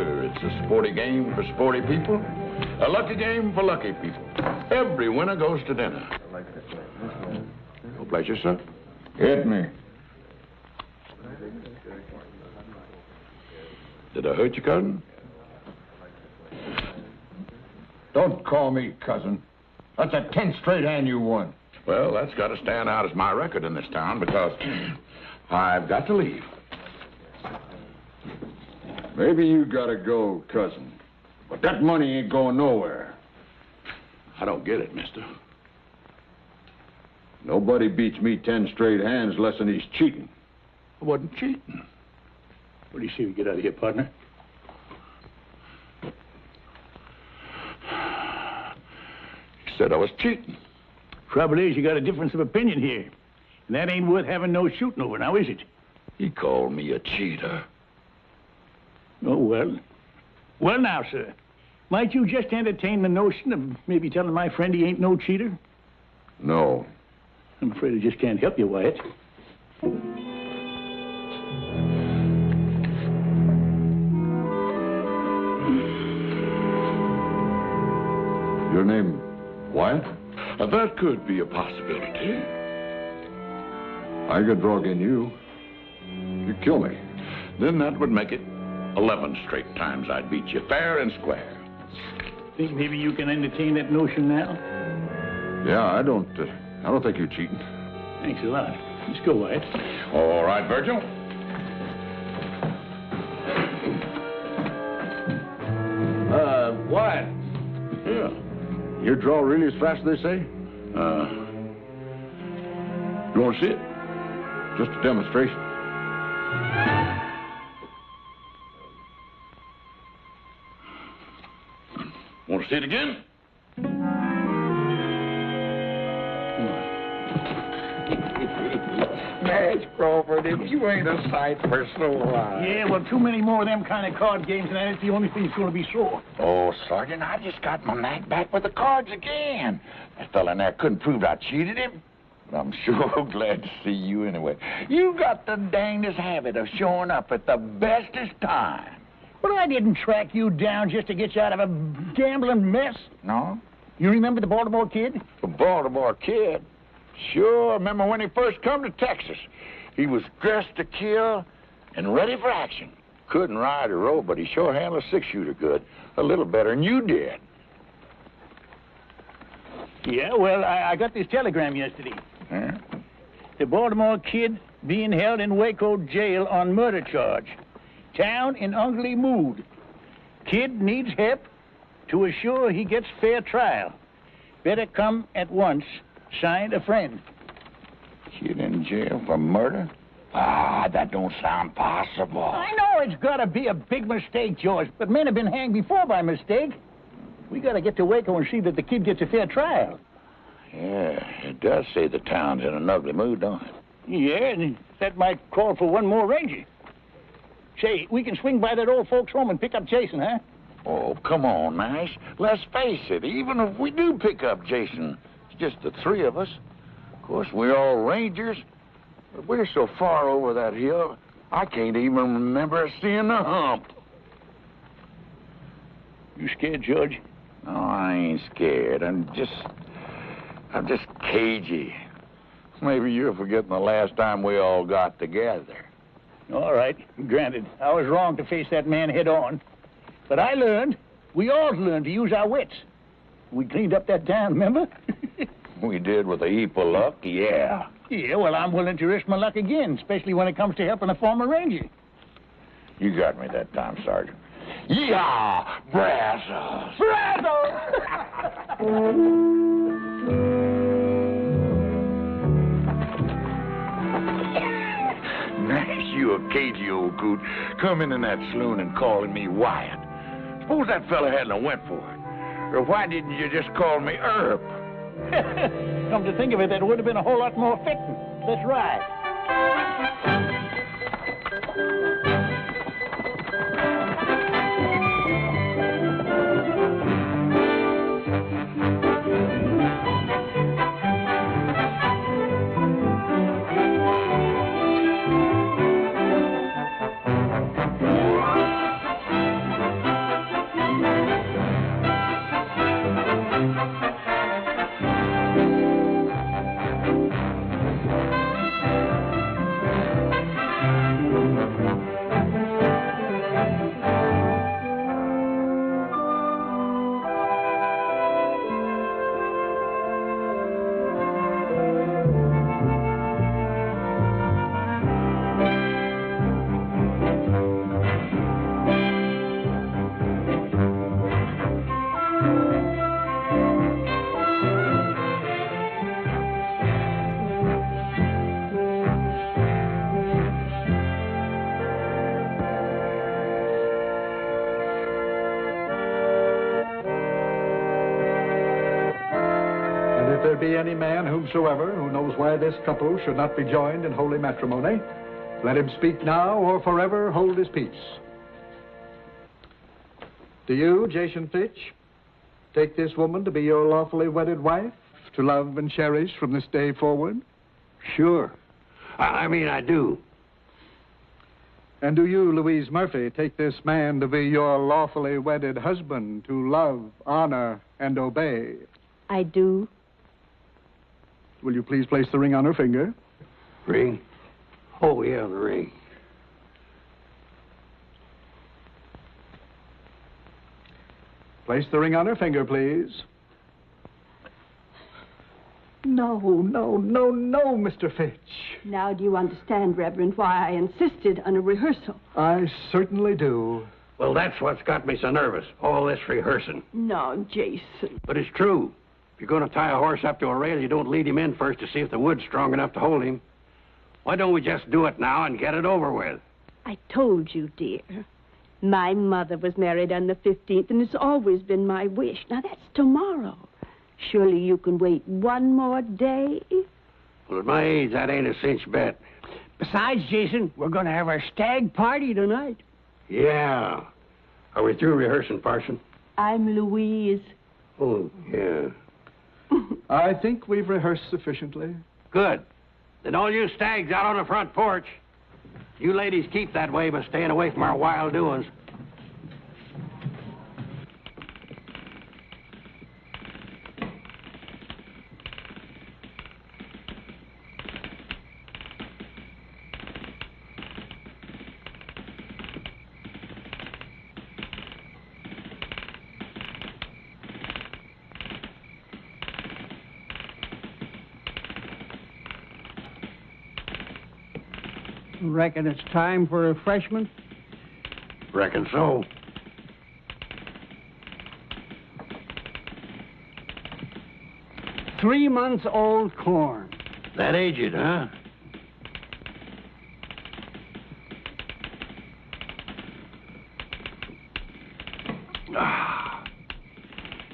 sir. It's a sporty game for sporty people. A lucky game for lucky people. Every winner goes to dinner. No pleasure, sir. Hit me. Did I hurt you, cousin? Don't call me cousin. That's a 10 straight hand you won. Well, that's got to stand out as my record in this town because I've got to leave. Maybe you gotta go, cousin. But that money ain't going nowhere. I don't get it, mister. Nobody beats me 10 straight hands less than he's cheating. I wasn't cheating. What do you say we get out of here, partner? He said I was cheating. Trouble is, you got a difference of opinion here. And that ain't worth having no shooting over, now is it? He called me a cheater. Oh, well. Well, now, sir. Might you just entertain the notion of maybe telling my friend he ain't no cheater? No. I'm afraid I just can't help you, Wyatt. Your name, Wyatt? That could be a possibility. I could drug in you. You kill me. Then that would make it 11 straight times I'd beat you fair and square. Think maybe you can entertain that notion now? Yeah, I don't think you're cheating. Thanks a lot. Let's go, Wyatt. All right, Virgil. Wyatt. Yeah. You draw really as fast as they say? You want to see it? Just a demonstration. Want to see it again? Nash Crawford, if you ain't a sight for sore eyes. Yeah, well, too many more of them kind of card games, and that's the only thing that's going to be sore. Oh, Sergeant, I just got my knack back with the cards again. That fella in there couldn't prove I cheated him. But I'm sure glad to see you anyway. You got the dangest habit of showing up at the bestest time. But I didn't track you down just to get you out of a gambling mess. No? You remember the Baltimore Kid? The Baltimore Kid? Sure, I remember when he first come to Texas. He was dressed to kill and ready for action. Couldn't ride or row, but he sure handled a six-shooter good. A little better than you did. Yeah, well, I got this telegram yesterday. Huh? The Baltimore Kid being held in Waco jail on murder charge. Town in ugly mood. Kid needs help to assure he gets fair trial. Better come at once. Signed, a friend. Kid in jail for murder? Ah, that don't sound possible. I know it's got to be a big mistake, George, but men have been hanged before by mistake. We got to get to Waco and see that the kid gets a fair trial. Yeah, it does say the town's in an ugly mood, don't it? Yeah, and that might call for one more ranger. Say, we can swing by that old folks' home and pick up Jason, huh? Oh, come on, Nash. Let's face it, even if we do pick up Jason, it's just the three of us. Of course, we're all rangers, but we're so far over that hill, I can't even remember seeing the hump. You scared, George? No, I ain't scared. I'm just cagey. Maybe you're forgetting the last time we all got together. All right, granted. I was wrong to face that man head on. But I learned, we all learned to use our wits. We cleaned up that town, remember? We did with a heap of luck, yeah. Yeah, well, I'm willing to risk my luck again, especially when it comes to helping a former ranger. You got me that time, Sergeant. Yeehaw! Brazos! Nash, you a cagey old coot, coming in that saloon and calling me Wyatt. Suppose that fella hadn't went for it. Or why didn't you just call me Herb? Come to think of it, that would have been a whole lot more fitting. Let's ride. there be any man whomsoever who knows why this couple should not be joined in holy matrimony, let him speak now or forever hold his peace. Do you, Jason Fitch, take this woman to be your lawfully wedded wife, to love and cherish from this day forward? Sure. I mean, I do. And do you, Louise Murphy, take this man to be your lawfully wedded husband, to love, honor, and obey? I do. Will you please place the ring on her finger? Ring? Oh, yeah, the ring. Place the ring on her finger, please. No, Mr. Fitch. Now do you understand, Reverend, why I insisted on a rehearsal? I certainly do. Well, that's what's got me so nervous, all this rehearsing. No, Jason. But it's true. If you're going to tie a horse up to a rail, you don't lead him in first to see if the wood's strong enough to hold him. Why don't we just do it now and get it over with? I told you, dear. My mother was married on the 15th, and it's always been my wish. Now, that's tomorrow. Surely you can wait one more day? Well, at my age, that ain't a cinch bet. Besides, Jason, we're going to have our stag party tonight. Yeah. Are we through rehearsing, Parson? I'm Louise. Oh, yeah. I think we've rehearsed sufficiently. Good. Then all you stags out on the front porch. You ladies keep that way by staying away from our wild doings. Reckon it's time for refreshment? Reckon so. Three-month-old corn. That aged, huh? Ah,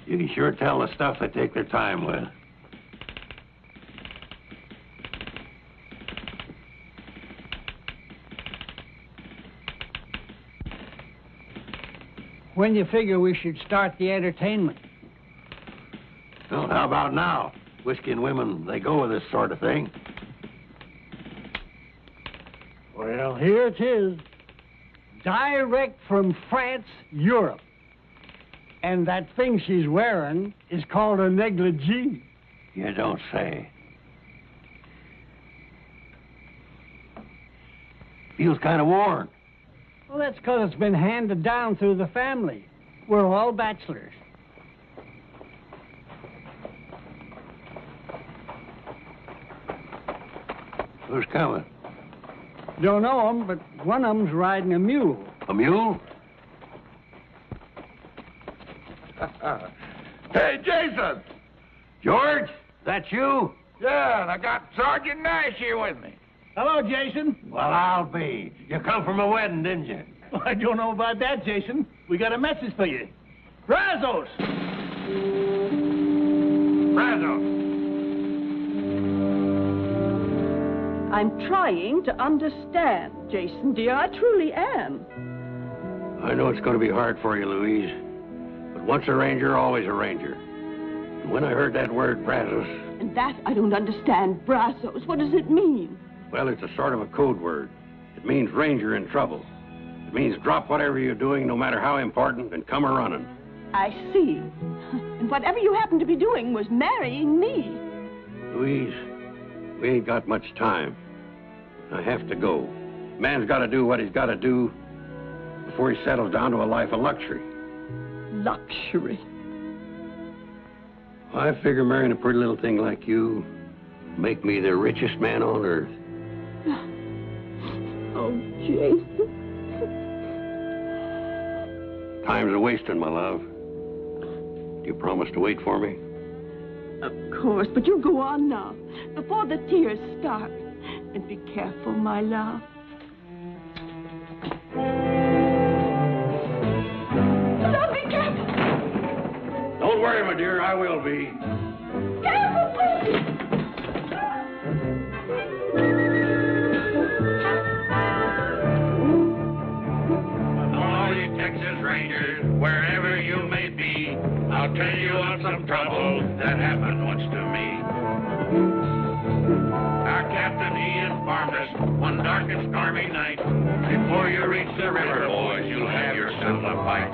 you can sure tell the stuff they take their time with. When you figure we should start the entertainment? Well, how about now? Whiskey and women, they go with this sort of thing. Well, here it is. Direct from France, Europe. And that thing she's wearing is called a negligee. You don't say. Feels kind of worn. Well, that's because it's been handed down through the family. We're all bachelors. Who's coming? Don't know 'em, but one of 'em's riding a mule. A mule? Hey, Jason! George, that you? Yeah, and I got Sergeant Nash here with me. Hello, Jason. Well, I'll be. You come from a wedding, didn't you? Well, I don't know about that, Jason. We got a message for you. Brazos! Brazos! I'm trying to understand, Jason, dear. I truly am. I know it's going to be hard for you, Louise. But once a ranger, always a ranger. And when I heard that word, Brazos... And that I don't understand. Brazos, what does it mean? Well, it's a sort of a code word. It means ranger in trouble. It means drop whatever you're doing, no matter how important, and come a-running. I see. And whatever you happen to be doing was marrying me. Louise, we ain't got much time. I have to go. Man's got to do what he's got to do before he settles down to a life of luxury. Luxury? I figure marrying a pretty little thing like you make me the richest man on earth. Oh, Jason. Time's a-wasting, my love. Do you promise to wait for me? Of course, but you go on now, before the tears start. And be careful, my love. No, be careful! Don't worry, my dear, I will be. Careful, please! Rangers, wherever you may be, I'll tell you of some trouble that happened once to me. Our captain, he informed us one dark and stormy night, before you reach the river, boys, you'll have yourself a fight.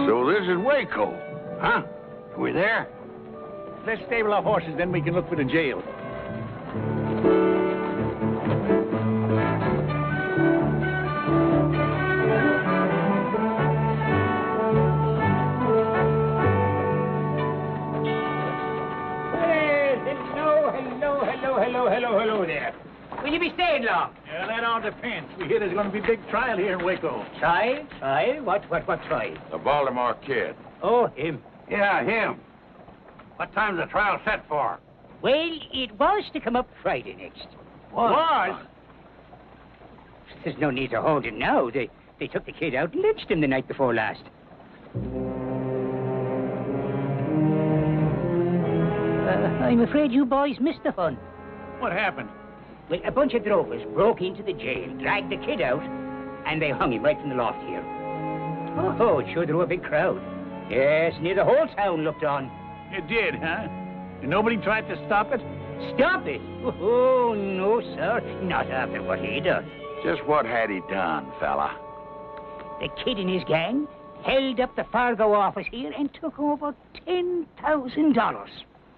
So this is Waco, huh? Are we there? Let's stable our horses, then we can look for the jail. Hello there. Will you be staying long? Yeah, that all depends. We hear there's going to be a big trial here in Waco. Trial? Trial? What trial? The Baltimore Kid. Oh, him. Yeah, him. What time's the trial set for? Well, it was to come up Friday next. Was? There's no need to hold it now. They took the kid out and lynched him the night before last. I'm afraid you boys missed the fun. What happened? Well, a bunch of drovers broke into the jail, dragged the kid out, and they hung him right from the loft here. Oh, it sure drew a big crowd. Yes, near the whole town looked on. It did, huh? And nobody tried to stop it? Stop it? Oh, no, sir. Not after what he done. Just what had he done, fella? The kid and his gang held up the Fargo office here and took over $10,000.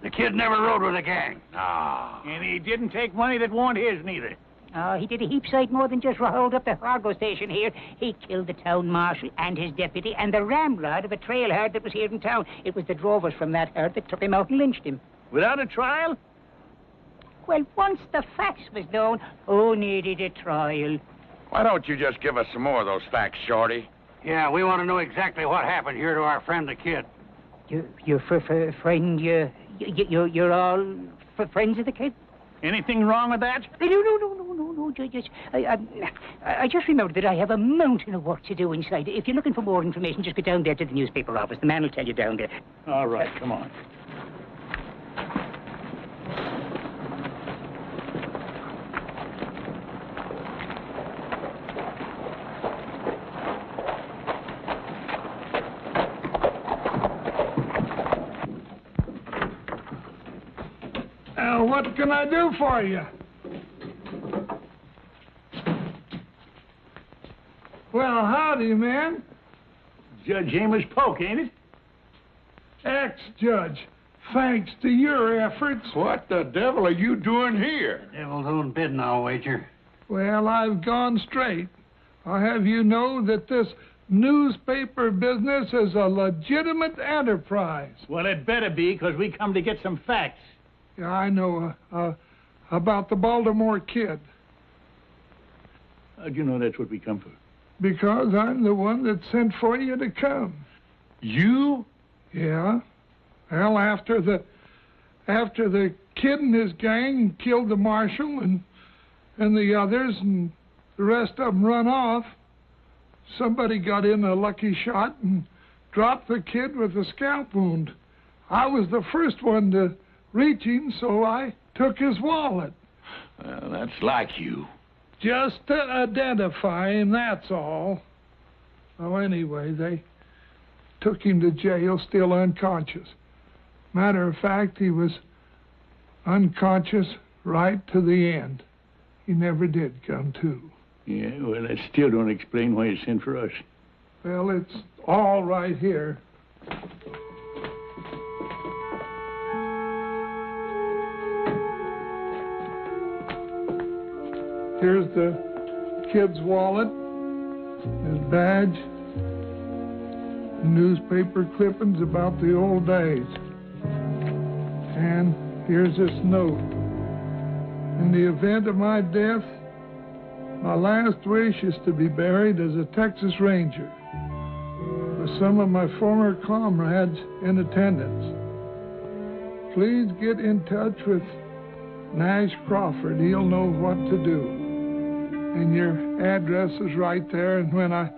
The kid never rode with a gang. Ah. And he didn't take money that wasn't his, neither. Oh, he did a heap sight more than just hold up the Fargo station here. He killed the town marshal and his deputy and the ramrod of a trail herd that was here in town. It was the drovers from that herd that took him out and lynched him. Without a trial? Well, once the facts was known, who needed a trial? Why don't you just give us some more of those facts, Shorty? Yeah, we want to know exactly what happened here to our friend the kid. Your friend, you're all friends of the kid? Anything wrong with that? No. I just remembered that I have a mountain of work to do inside. If you're looking for more information, just go down there to the newspaper office. The man will tell you down there. All right, come on. What can I do for you? Well, howdy, man. Judge Amos Polk, ain't it? Ex-judge, thanks to your efforts. What the devil are you doing here? Devil's own bidding, I'll wager. Well, I've gone straight. I'll have you know that this newspaper business is a legitimate enterprise. Well, it better be, because we come to get some facts. Yeah, I know about the Baltimore Kid. How'd you know that's what we come for? Because I'm the one that sent for you to come. You? Yeah. Well, after the kid and his gang killed the marshal and the others and the rest of them run off, somebody got in a lucky shot and dropped the kid with a scalp wound. I was the first one to reach him, so I took his wallet. Well, that's like you. Just to identify him, that's all. Well, anyway, they took him to jail still unconscious. Matter of fact, he was unconscious right to the end. He never did come to. Yeah, well, that still don't explain why you sent for us. Well, it's all right here. Here's the kid's wallet, his badge, newspaper clippings about the old days. And here's this note. In the event of my death, my last wish is to be buried as a Texas Ranger with some of my former comrades in attendance. Please get in touch with Nash Crawford. He'll know what to do. And your address is right there, and when I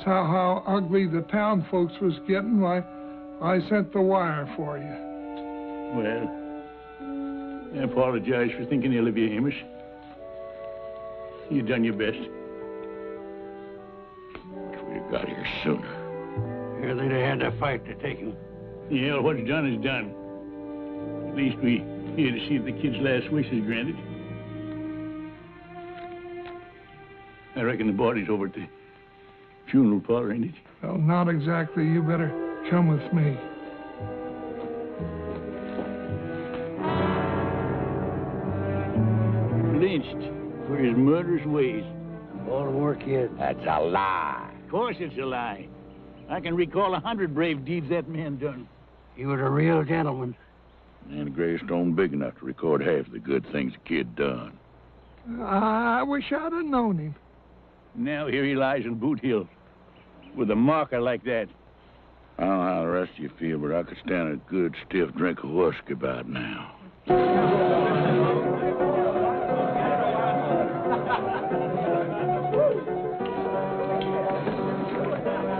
saw how ugly the town folks was getting, why, I sent the wire for you. Well, I apologize for thinking ill of you, Amos. You done your best. If we'd have got here sooner. Here they'd have had to fight to take him. Yeah, what's done is done. At least we here to see if the kid's last wish is granted. I reckon the body's over at the funeral parlor, ain't it? Well, not exactly. You better come with me. Lynched for his murderous ways. Baltimore Kid. That's a lie. Of course it's a lie. I can recall 100 brave deeds that man done. He was a real gentleman. And a gravestone big enough to record half the good things the kid done. I wish I'd have known him. Now here he lies in Boot Hill with a marker like that. I don't know how the rest of you feel, but I could stand a good stiff drink of whiskey about now. You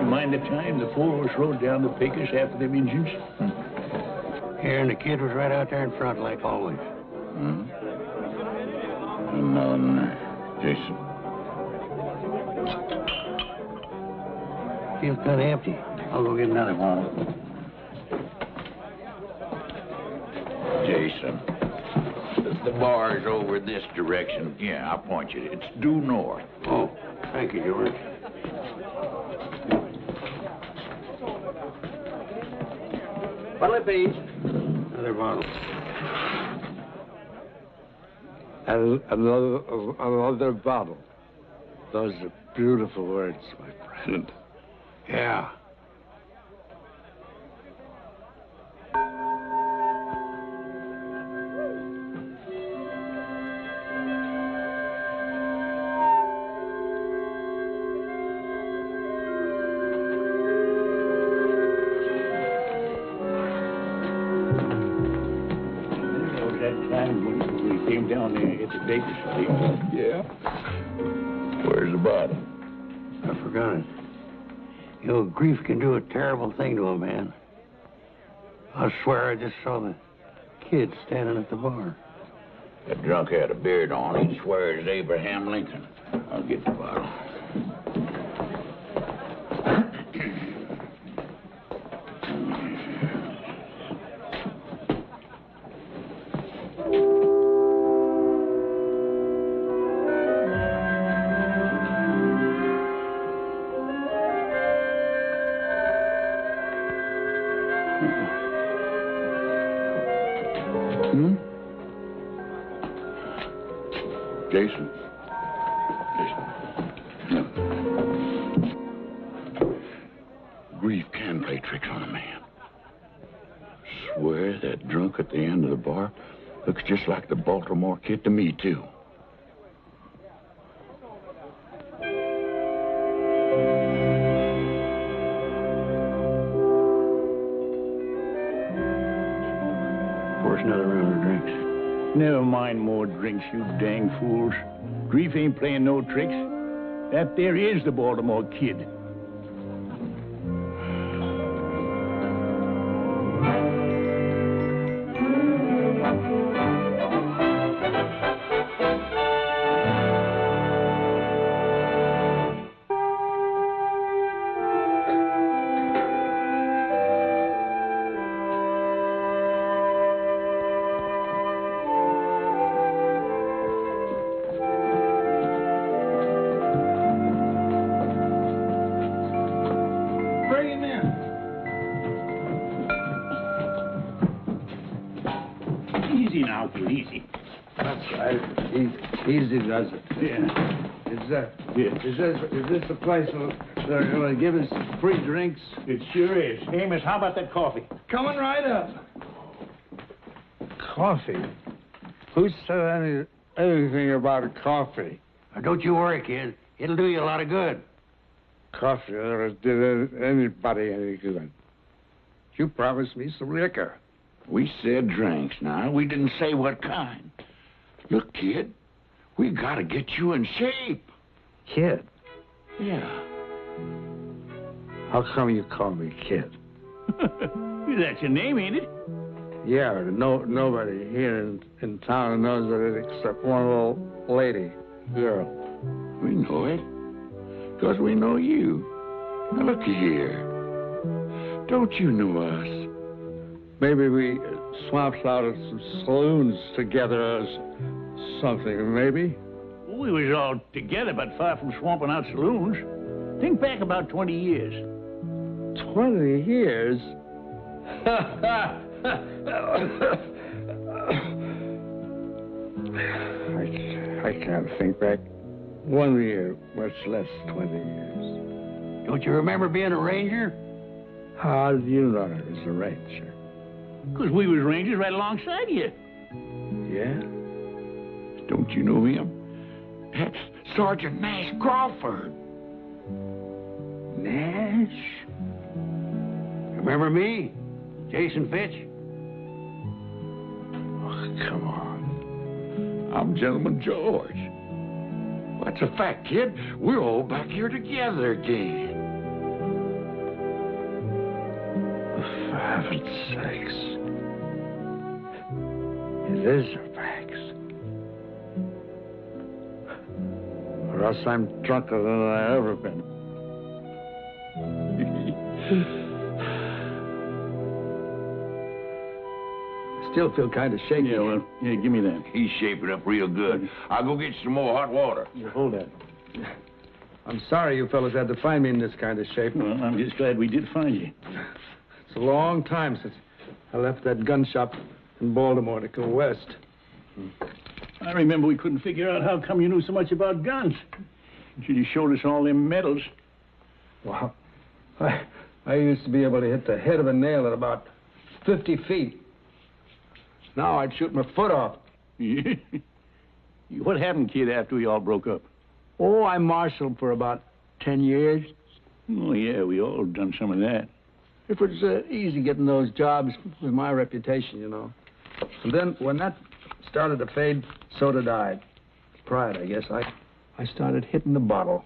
mind the time the four-horse rode down the Pecos after them Injuns? Here, and the kid was right out there in front, like always. And Jason. Feels kind of empty. I'll go get another one. Jason. The bar's over this direction. Yeah, I'll point you. It's due north. Oh, thank you, George. What'll it be? Another bottle. Another bottle. Those are beautiful words, my friend. Yeah. Down there at the baker's place. Yeah. Where's the body? I forgot it. You know, grief can do a terrible thing to a man. I swear I just saw the kid standing at the bar. That drunk had a beard on. He'd swear it's Abraham Lincoln. I'll get the bottle. Jason. Grief can play tricks on a man. Swear that drunk at the end of the bar looks just like the Baltimore Kid to me, too. Pour us another round of drinks. Never mind more drinks, you dang fools. Grief ain't playing no tricks. That there is the Baltimore Kid. Easy does it. Yeah. Is this the place where they're going to give us free drinks? It sure is. Amos, how about that coffee? Coming right up. Coffee? Who said anything about coffee? Now, don't you worry, kid. It'll do you a lot of good. Coffee never did anybody any good. You promised me some liquor. We said drinks now. We didn't say what kind. Look, kid, we gotta get you in shape. Kid? Yeah. How come you call me Kid? That's your name, ain't it? Yeah, but nobody here in town knows it except one little lady, girl. We know it. Because we know you. Now, looky here. Don't you know us? Maybe we swapped out at some saloons together or something, maybe? We was all together, but far from swamping out saloons. Think back about 20 years. 20 years? I can't think back 1 year, much less 20 years. Don't you remember being a ranger? How did you know I was a ranger? Because we was rangers right alongside you. Yeah? Don't you know him? That's Sergeant Nash Crawford. Nash? Remember me? Jason Fitch? Oh, come on. I'm Gentleman George. That's a fact, kid. We're all back here together again. For heaven's sakes. It is a fact. Or else I'm drunker than I ever been. Still feel kind of shaky. Yeah, well, yeah, give me that. He's shaping up real good. I'll go get you some more hot water. Yeah, hold that. I'm sorry you fellas had to find me in this kind of shape. Well, I'm just glad we did find you. It's a long time since I left that gun shop in Baltimore to go west. I remember we couldn't figure out how come you knew so much about guns. Until you showed us all them medals. Wow. I used to be able to hit the head of a nail at about 50 feet. Now I'd shoot my foot off. What happened, kid, after we all broke up? Oh, I marshaled for about 10 years. Oh, yeah, we all done some of that. It was easy getting those jobs with my reputation, you know. And then when that started to fade, so did I. Pride, I guess. I started hitting the bottle.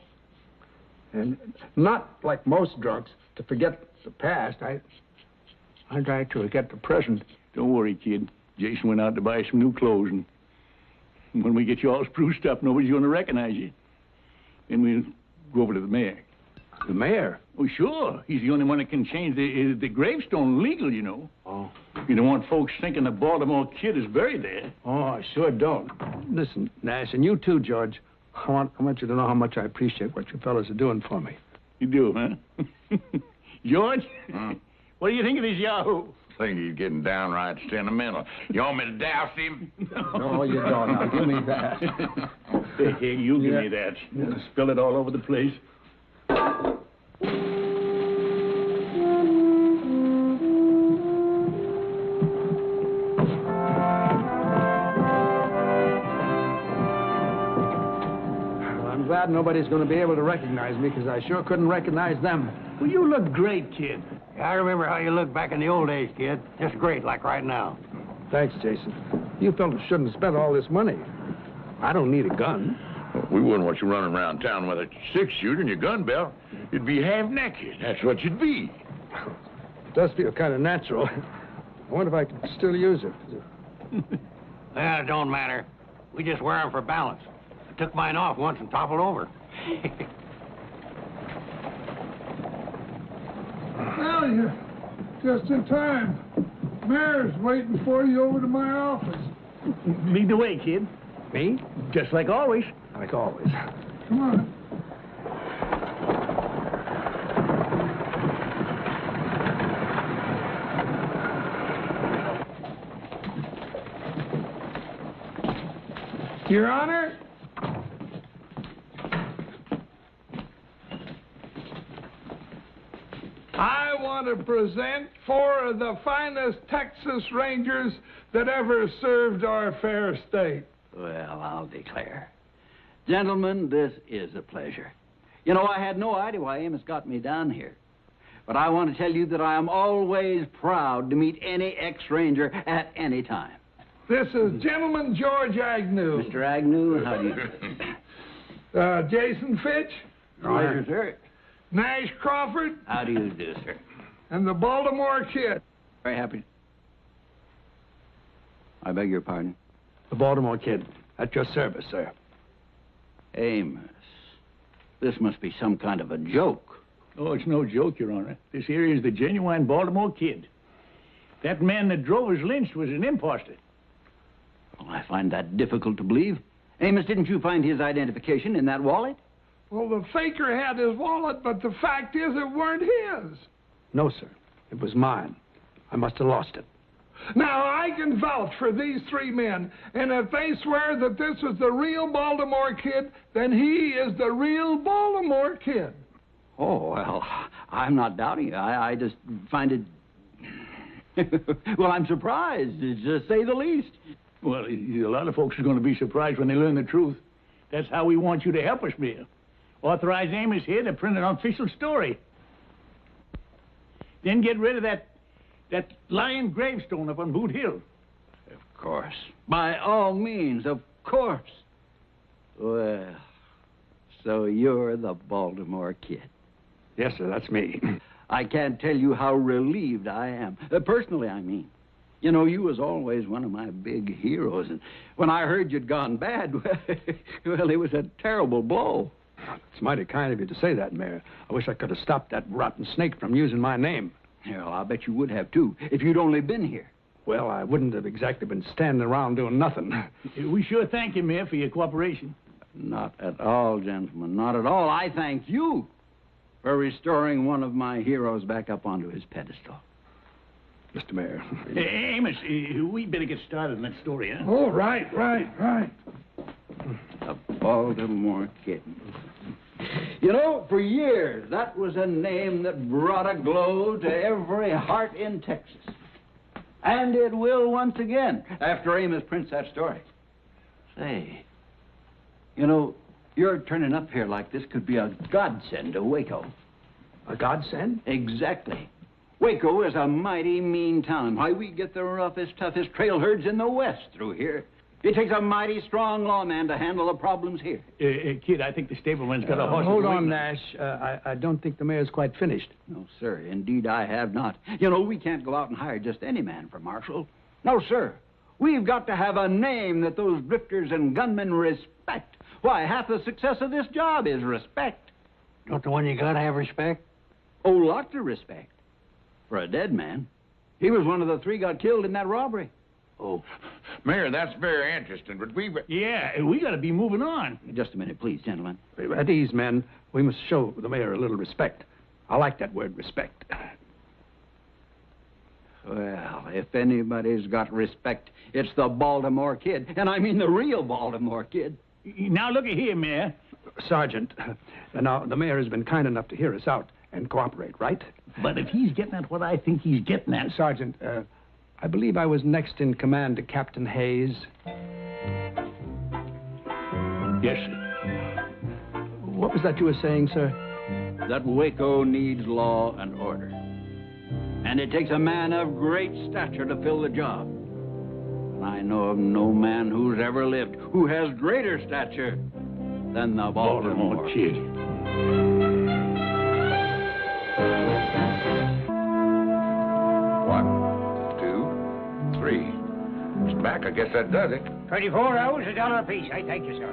And not like most drunks, to forget the past. I tried to forget the present. Don't worry, kid. Jason went out to buy some new clothes, and when we get you all spruced up, nobody's going to recognize you. Then we'll go over to the mayor. The mayor? Oh, sure. He's the only one that can change the gravestone legal, you know. Oh. You don't want folks thinking the Baltimore Kid is buried there. Oh, I sure don't. Listen, Nash, and you too, George. I want you to know how much I appreciate what you fellas are doing for me. You do, huh? George? What do you think of this Yahoo? I think he's getting downright sentimental. You want me to douse him? No, you don't. Now, give me that. Hey, you give me that. Spill it all over the place. I'm glad nobody's going to be able to recognize me, because I sure couldn't recognize them. Well, you look great, kid. I remember how you looked back in the old days, kid. Just great, like right now. Thanks, Jason. You fellas shouldn't have spent all this money. I don't need a gun. We wouldn't want you running around town with a six-shooter and your gun belt. You'd be half-naked. That's what you'd be. It does feel kind of natural. I wonder if I could still use it. Well, it don't matter. We just wear them for balance. I took mine off once and toppled over. Well, you're just in time. Mayor's waiting for you over to my office. Lead the way, kid. Me? Just like always. Like always. Come on. Your Honor, I want to present four of the finest Texas Rangers that ever served our fair state. Well, I'll declare. Gentlemen, this is a pleasure. You know, I had no idea why Amos got me down here. But I want to tell you that I am always proud to meet any ex-Ranger at any time. This is Gentleman George Agnew. Mr. Agnew, how do you do? Jason Fitch. Right, sir. Nash Crawford. How do you do, sir? And the Baltimore Kid. Very happy. I beg your pardon? The Baltimore Kid. At your service, sir. Amos, this must be some kind of a joke. Oh, it's no joke, Your Honor. This here is the genuine Baltimore Kid. That man that drove us lynched was an imposter. Well, I find that difficult to believe. Amos, didn't you find his identification in that wallet? Well, the faker had his wallet, but the fact is it weren't his. No, sir. It was mine. I must have lost it. Now, I can vouch for these three men, and if they swear that this is the real Baltimore Kid, then he is the real Baltimore Kid. Oh, well, I'm not doubting it. I just find it... well, I'm surprised, to say the least. Well, a lot of folks are going to be surprised when they learn the truth. That's how we want you to help us, Mayor. Authorize Amos here to print an official story. Then get rid of that lying gravestone up on Boot Hill. Of course. By all means, of course. Well, so you're the Baltimore Kid. Yes, sir, that's me. I can't tell you how relieved I am. Personally, I mean. You know, you was always one of my big heroes, and when I heard you'd gone bad, well, it was a terrible blow. It's mighty kind of you to say that, Mayor. I wish I could have stopped that rotten snake from using my name. Yeah, well, I'll bet you would have, too, if you'd only been here. Well, I wouldn't have exactly been standing around doing nothing. We sure thank you, Mayor, for your cooperation. Not at all, gentlemen, not at all. I thank you for restoring one of my heroes back up onto his pedestal. Mr. Mayor. Amos, we better get started on that story, huh? Oh, right. The Baltimore Kid. You know, for years, that was a name that brought a glow to every heart in Texas. And it will once again, after Amos prints that story. Say, you know, your turning up here like this could be a godsend to Waco. A godsend? Exactly. Waco is a mighty mean town. Why, we get the roughest, toughest trail herds in the West through here. It takes a mighty strong lawman to handle the problems here. Kid, I think the stableman's got a horse. Hold on, Nash. I don't think the mayor's quite finished. No, sir. Indeed, I have not. You know, we can't go out and hire just any man for marshal. No, sir. We've got to have a name that those drifters and gunmen respect. Why, half the success of this job is respect. Don't the one you gotta have respect? Oh, lots of respect. For a dead man. He was one of the three got killed in that robbery. Oh, Mayor, that's very interesting, but we got to be moving on. Just a minute, please, gentlemen. At ease, men. We must show the mayor a little respect. I like that word, respect. Well, if anybody's got respect, it's the Baltimore Kid. And I mean the real Baltimore Kid. Now, looky here, Mayor. Sergeant, now, the mayor has been kind enough to hear us out and cooperate, right? But if he's getting at what I think he's getting at... Sergeant, I believe I was next in command to Captain Hayes. Yes, sir. What was that you were saying, sir? That Waco needs law and order. And it takes a man of great stature to fill the job. And I know of no man who's ever lived who has greater stature than the Baltimore Kid. It's back. I guess that does it. 24 hours, $1 apiece. I thank you, sir.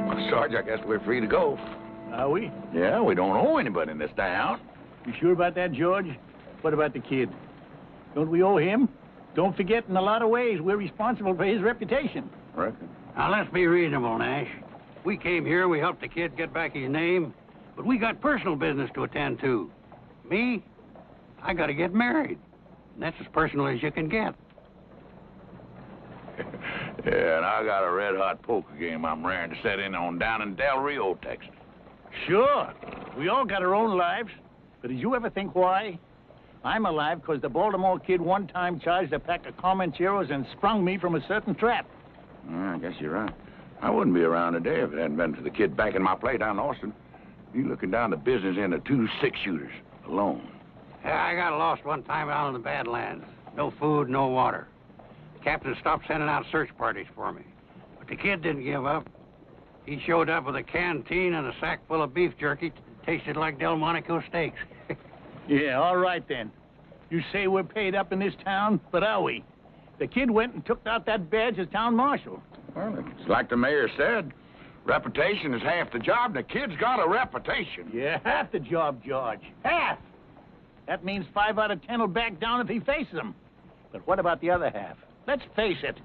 Well, Sarge, I guess we're free to go. Are we? Yeah, we don't owe anybody in this town. You sure about that, George? What about the kid? Don't we owe him? Don't forget, in a lot of ways, we're responsible for his reputation. Reckon. Now, let's be reasonable, Nash. We came here, we helped the kid get back his name, but we got personal business to attend to. Me? I gotta get married. And that's as personal as you can get. Yeah, and I got a red-hot poker game I'm raring to set in on down in Del Rio, Texas. Sure. We all got our own lives. But did you ever think why? I'm alive because the Baltimore Kid one time charged a pack of Comancheros and sprung me from a certain trap. I guess you're right. I wouldn't be around today if it hadn't been for the kid backing my play down in Austin. You looking down the business end of 2 6-shooters alone. Yeah, I got lost one time out in the Badlands. No food, no water. The captain stopped sending out search parties for me. But the kid didn't give up. He showed up with a canteen and a sack full of beef jerky. Tasted like Delmonico steaks. Yeah, all right then. You say we're paid up in this town, but are we? The kid went and took out that badge as town marshal. Well, it's like the mayor said. Reputation is half the job, and the kid's got a reputation. Yeah, half the job, George. Half! That means 5 out of 10 will back down if he faces them. But what about the other half? Let's face it.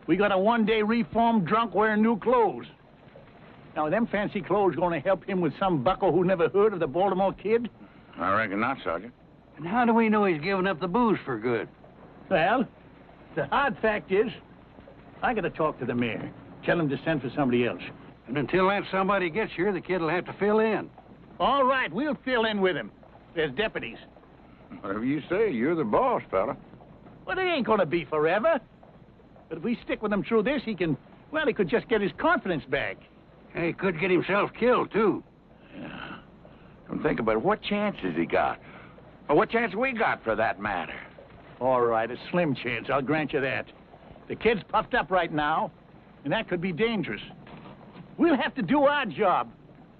We got a one-day reformed drunk wearing new clothes. Now, are them fancy clothes going to help him with some bucko who never heard of the Baltimore Kid? I reckon not, Sergeant. And how do we know he's given up the booze for good? Well, the hard fact is, I got to talk to the mayor. Tell him to send for somebody else. And until that somebody gets here, the kid will have to fill in. All right, we'll fill in with him. There's deputies. Whatever you say, you're the boss, fella. Well, it ain't going to be forever. But if we stick with him through this, he could just get his confidence back. Hey, he could get himself killed, too. Yeah. Don't think about it. What chance has he got? Or what chance we got, for that matter? All right, a slim chance, I'll grant you that. The kid's puffed up right now, and that could be dangerous. We'll have to do our job.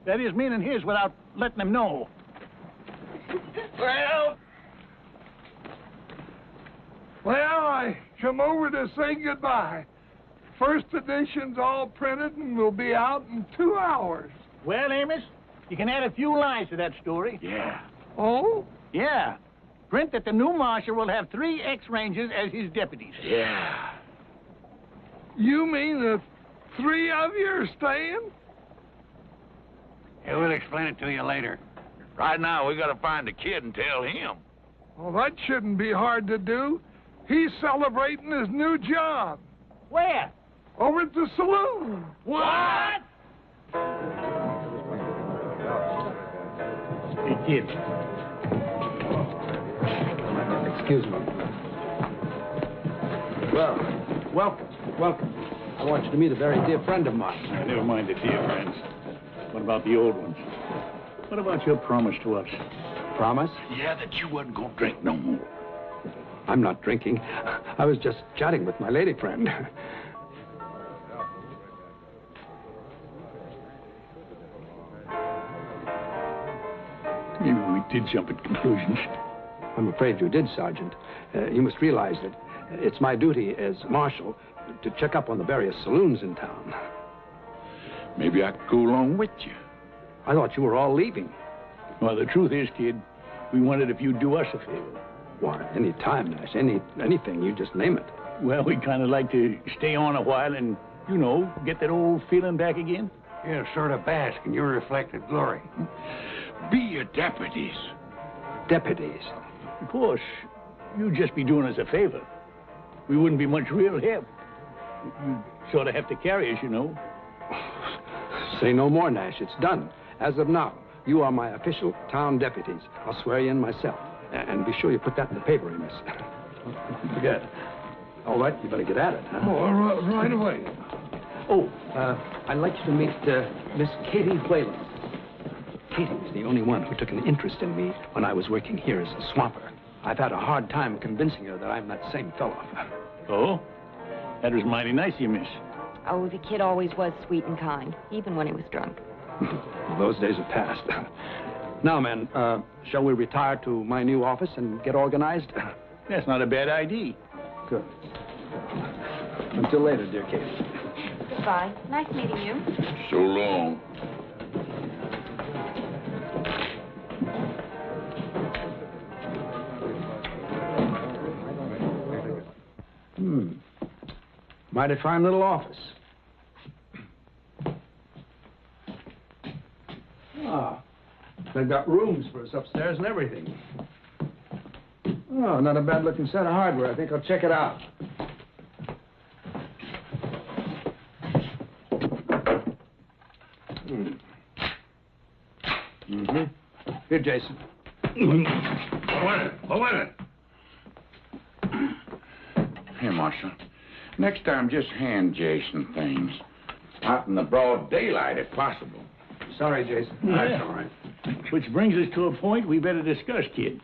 That is, meaning his, without letting him know. Well, I come over to say goodbye. First edition's all printed and will be out in 2 hours. Well, Amos, you can add a few lines to that story. Yeah. Oh? Yeah. Print that the new marshal will have 3 ex-rangers as his deputies. Yeah. You mean the 3 of you are staying? Yeah, we'll explain it to you later. Right now, we got to find the kid and tell him. Well, that shouldn't be hard to do. He's celebrating his new job. Where? Over at the saloon. What? Hey, kid. Excuse me. Well, welcome. I want you to meet a very dear friend of mine. Never mind the dear friends. What about the old ones? What about your promise to us? Promise? Yeah, that you wasn't going to drink no more. I'm not drinking. I was just chatting with my lady friend. Maybe we did jump at conclusions. I'm afraid you did, Sergeant. You must realize that it's my duty as marshal to check up on the various saloons in town. Maybe I could go along with you. I thought you were all leaving. Well, the truth is, kid, we wondered if you'd do us a favor. Why, any time, Nash. Anything. You just name it. Well, we'd kind of like to stay on a while and, get that old feeling back again. Yeah, sort of bask in your reflected glory. Be your deputies. Deputies? Of course, you'd just be doing us a favor. We wouldn't be much real help. You'd sort of have to carry us, Say no more, Nash. It's done. As of now, you are my official town deputies. I'll swear you in myself. And be sure you put that in the paper, Amos. Forget. All right, you better get at it, huh? Oh, right away. Oh, I'd like you to meet Miss Katie Whalen. Katie was the only one who took an interest in me when I was working here as a swamper. I've had a hard time convincing her that I'm that same fellow. Oh? That was mighty nice of you, miss. Oh, the kid always was sweet and kind, even when he was drunk. Those days are past. Now, men, shall we retire to my new office and get organized? That's not a bad idea. Good. Until later, dear Katie. Goodbye. Nice meeting you. So long. Mighty fine little office. They've got rooms for us upstairs and everything. Oh, not a bad-looking set of hardware. I think I'll check it out. Here, Jason. Wait a Here, Marshal. Next time, just hand Jason things. Out in the broad daylight, if possible. Sorry, Jason. Yeah. That's all right. Which brings us to a point we better discuss, kid.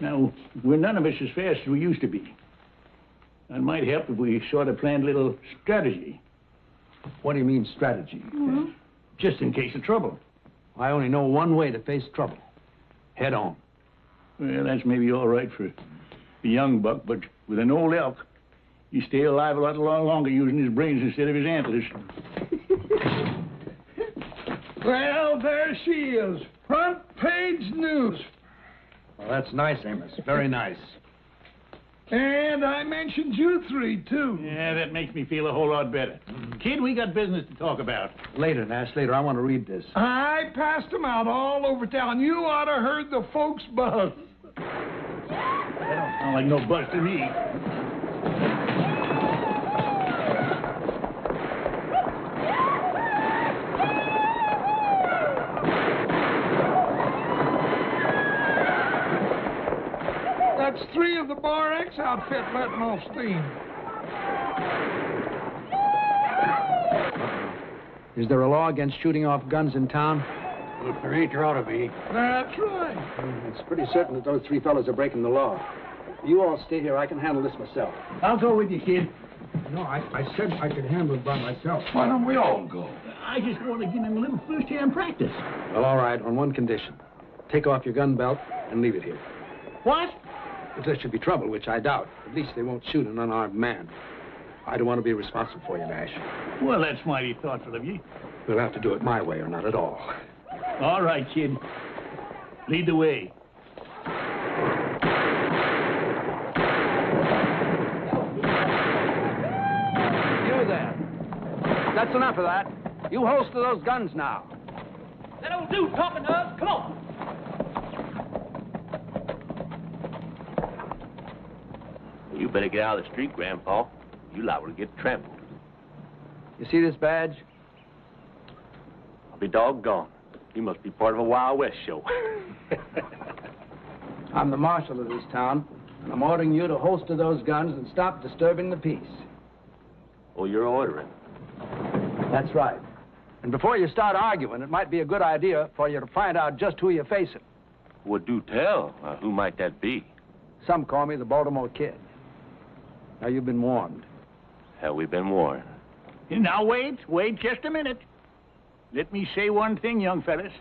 Now, we're none of us as fast as we used to be. It might help if we sort of planned a little strategy. What do you mean, strategy? Just in case of trouble. I only know one way to face trouble. Head on. Well, that's maybe all right for a young buck, but with an old elk, you stay alive a lot longer using his brains instead of his antlers. Well, there she is. Front page news. Well, that's nice, Amos. Very nice. And I mentioned you three, too. Yeah, that makes me feel a whole lot better. Kid, we got business to talk about. Later, Nash, later. I want to read this. I passed them out all over town. You ought to heard the folks buzz. That don't sound like no buzz to me. That's 3 of the Bar X outfit letting off steam. Is there a law against shooting off guns in town? Well, if there ain't, there ought to be. That's right. It's pretty certain that those 3 fellows are breaking the law. You all stay here. I can handle this myself. I'll go with you, kid. No, I said I could handle it by myself. Why don't we all go? I just want to give him a little first-hand practice. Well, all right, on one condition. Take off your gun belt and leave it here. What? If there should be trouble, which I doubt, at least they won't shoot an unarmed man. I don't want to be responsible for you, Nash. Well, that's mighty thoughtful of you. We'll have to do it my way or not at all. All right, kid. Lead the way. You there. That's enough of that. You holster those guns now. That old dude talking to us. Come on. You better get out of the street, Grandpa. You liable to get trampled. You see this badge? I'll be doggone. You must be part of a Wild West show. I'm the marshal of this town, and I'm ordering you to holster those guns and stop disturbing the peace. Oh, you're ordering? That's right. And before you start arguing, it might be a good idea for you to find out just who you're facing. Well, do tell. Who might that be? Some call me the Baltimore Kid. Now, you've been warned. Have we been warned? Now, wait just a minute. Let me say one thing, young fellas.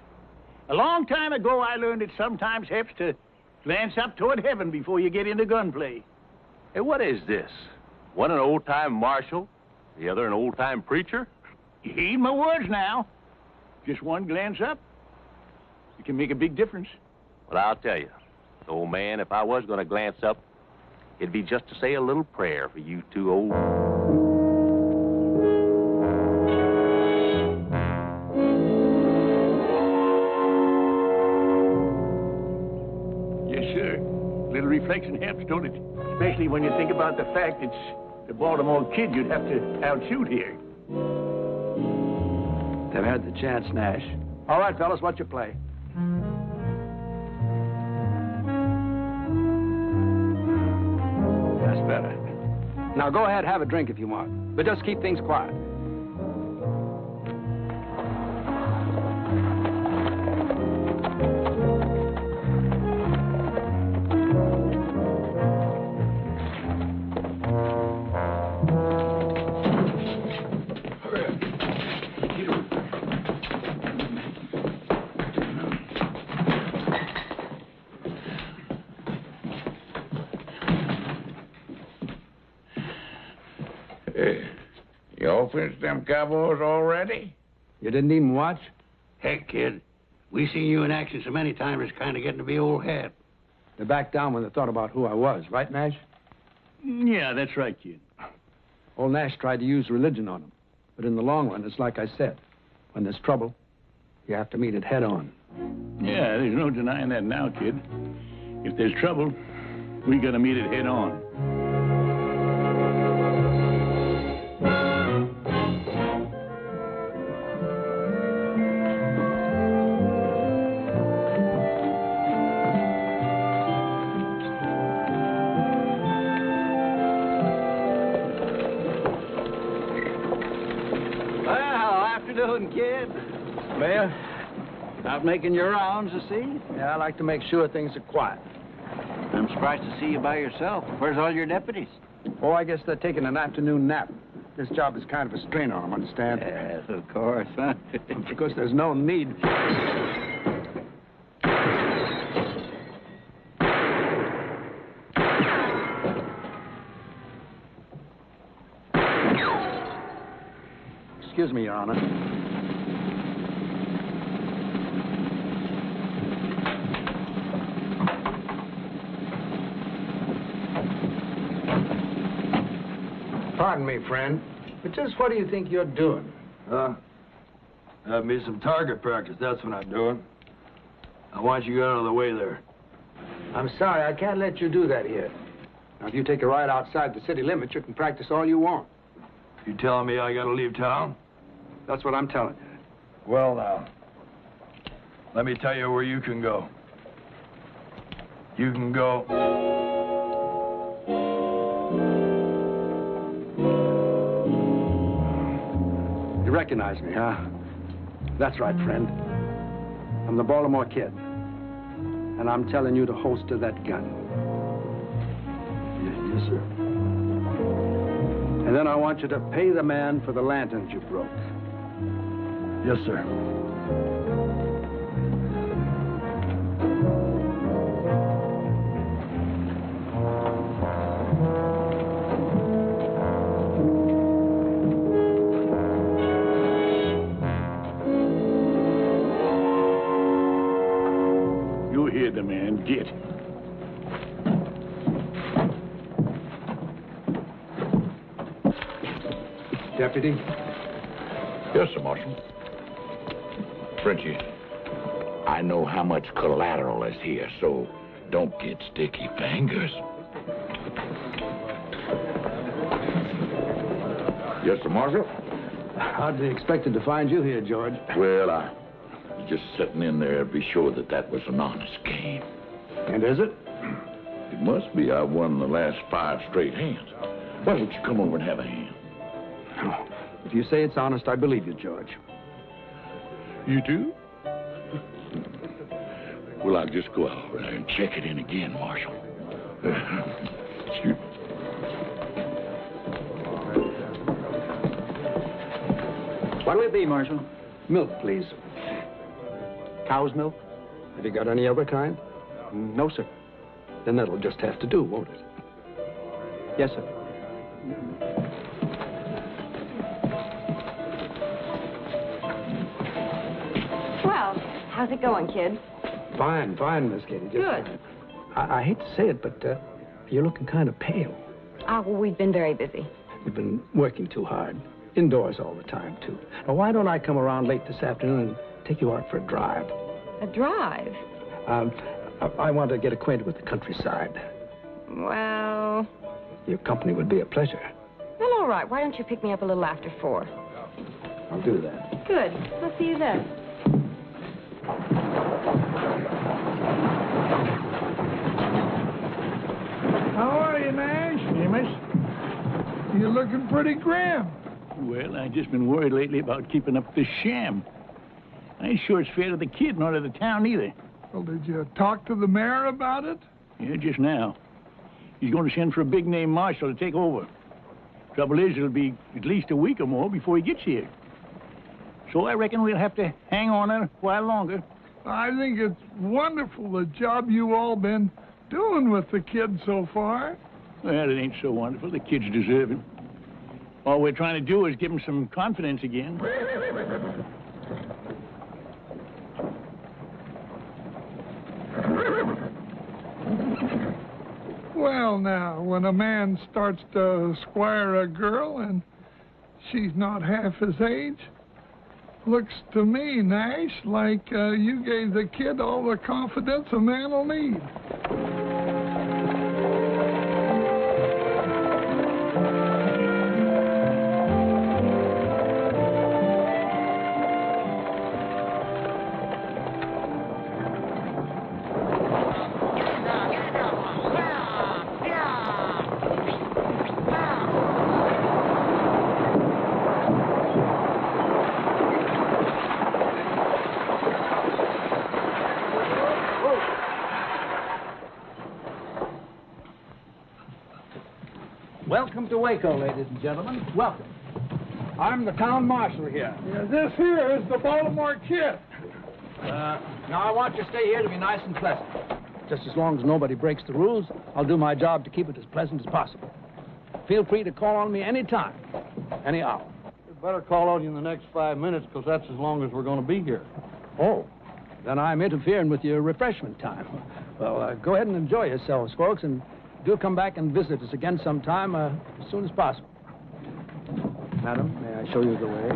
A long time ago, I learned it sometimes helps to glance up toward heaven before you get into gunplay. Hey, what is this? One an old-time marshal, the other an old-time preacher? Heed my words now. Just one glance up, it can make a big difference. Well, I'll tell you, old man, if I was going to glance up, it'd be just to say a little prayer for you two old... Yes, sir. Little reflection helps, don't it? Especially when you think about the fact it's the Baltimore Kid you'd have to outshoot here. They've had the chance, Nash. All right, fellas, what's your play? That's better. Now, go ahead, have a drink if you want. But just keep things quiet. Y'all finished them cowboys already? You didn't even watch? Heck, kid. We seen you in action so many times, it's kind of getting to be old hat. They backed down when they thought about who I was, right, Nash? Yeah, that's right, kid. Old Nash tried to use religion on them. But in the long run, it's like I said. When there's trouble, you have to meet it head on. Yeah, there's no denying that now, kid. If there's trouble, we gotta meet it head on. Kid. Well, out making your rounds, I see. Yeah, I like to make sure things are quiet. I'm surprised to see you by yourself. Where's all your deputies? Oh, I guess they're taking an afternoon nap. This job is kind of a strain on him, understand? Yes, of course, huh? Of course, there's no need. Excuse me, Your Honor. Pardon me, friend, but just what do you think you're doing? Have me some target practice, that's what I'm doing. I want you out of the way there. I'm sorry, I can't let you do that here. Now, if you take a ride outside the city limits, you can practice all you want. You telling me I gotta leave town? That's what I'm telling you. Well, now, let me tell you where you can go. You can go... You recognize me, huh? That's right, friend. I'm the Baltimore Kid. And I'm telling you to holster that gun. Yes, sir. And then I want you to pay the man for the lanterns you broke. Yes, sir. You hear the man. Get. Deputy? Yes, sir, Marshal. Frenchie, I know how much collateral is here, so don't get sticky fingers. Yes, sir, Marshal? Hardly expected to find you here, George. Well, I was just sitting in there to be sure that that was an honest game. And is it? It must be. I won the last 5 straight hands. Why don't you come over and have a hand? If you say it's honest, I believe you, George. You do? Well, I'll just go out over there and check it in again, Marshal. Excuse me. What'll it be, Marshal? Milk, please. Cow's milk? Have you got any other kind? No, sir. Then that'll just have to do, won't it? Yes, sir. Well, how's it going, kid? Fine, Miss Katie. Just, Good. I hate to say it, but you're looking kind of pale. Well, we've been very busy. You've been working too hard. Indoors all the time, too. Now, why don't I come around late this afternoon and take you out for a drive? A drive? I want to get acquainted with the countryside. Well... Your company would be a pleasure. Well, all right. Why don't you pick me up a little after 4? I'll do that. Good. I'll see you then. How are you, Nash? Amos? You're looking pretty grim. Well, I've just been worried lately about keeping up this sham. I ain't sure it's fair to the kid nor to the town either. Well, did you talk to the mayor about it? Yeah, just now. He's going to send for a big-name marshal to take over. Trouble is, it'll be at least a week or more before he gets here. So I reckon we'll have to hang on a while longer. I think it's wonderful the job you all been doing with the kid so far. Well, it ain't so wonderful. The kid's deserving. All we're trying to do is give him some confidence again. Well, now, when a man starts to squire a girl and she's not half his age, looks to me, Nash, like you gave the kid all the confidence a man will need. Welcome to Waco, ladies and gentlemen. Welcome. I'm the town marshal here. Yeah, this here is the Baltimore Kid. Now, I want you to stay here to be nice and pleasant. Just as long as nobody breaks the rules, I'll do my job to keep it as pleasant as possible. Feel free to call on me any time, any hour. We'd better call on you in the next 5 minutes, because that's as long as we're going to be here. Oh, then I'm interfering with your refreshment time. Well, go ahead and enjoy yourselves, folks, and do come back and visit us again sometime as soon as possible. Madam, may I show you the way?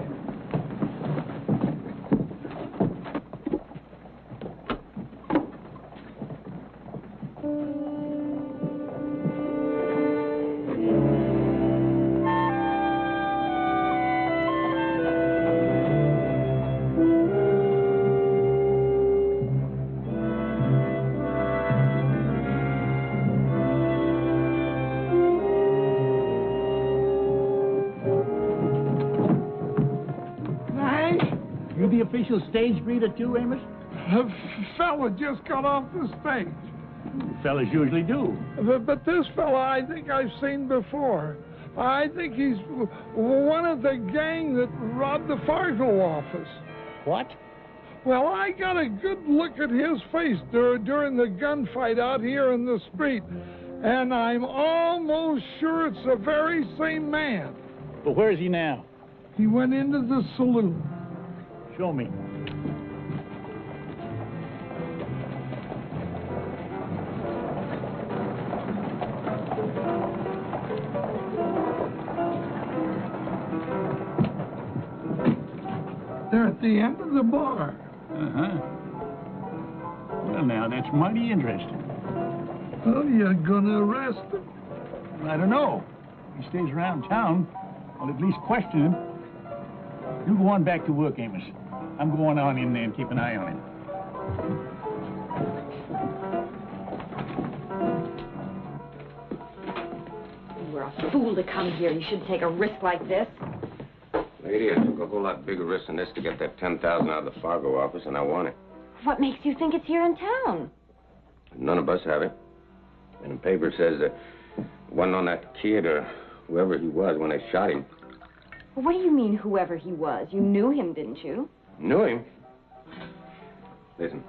Official stage greeter too, Amos? A fella just got off the stage. Fellas usually do. But this fella I think I've seen before. I think he's one of the gang that robbed the Fargo office. What? Well, I got a good look at his face during the gunfight out here in the street, and I'm almost sure it's the very same man. But where is he now? He went into the saloon. Show me. They're at the end of the bar. Uh-huh. Well, now, that's mighty interesting. Well, you're gonna arrest him? I don't know. He stays around town. I'll at least question him. You go on back to work, Amos. I'm going on in there and keep an eye on him. You were a fool to come here. You shouldn't take a risk like this. Lady, I took a whole lot bigger risk than this to get that $10,000 out of the Fargo office, and I won it. What makes you think it's here in town? None of us have it. And the paper says that it wasn't on that kid or whoever he was when they shot him. Well, what do you mean, whoever he was? You knew him, didn't you? Knew him? Listen.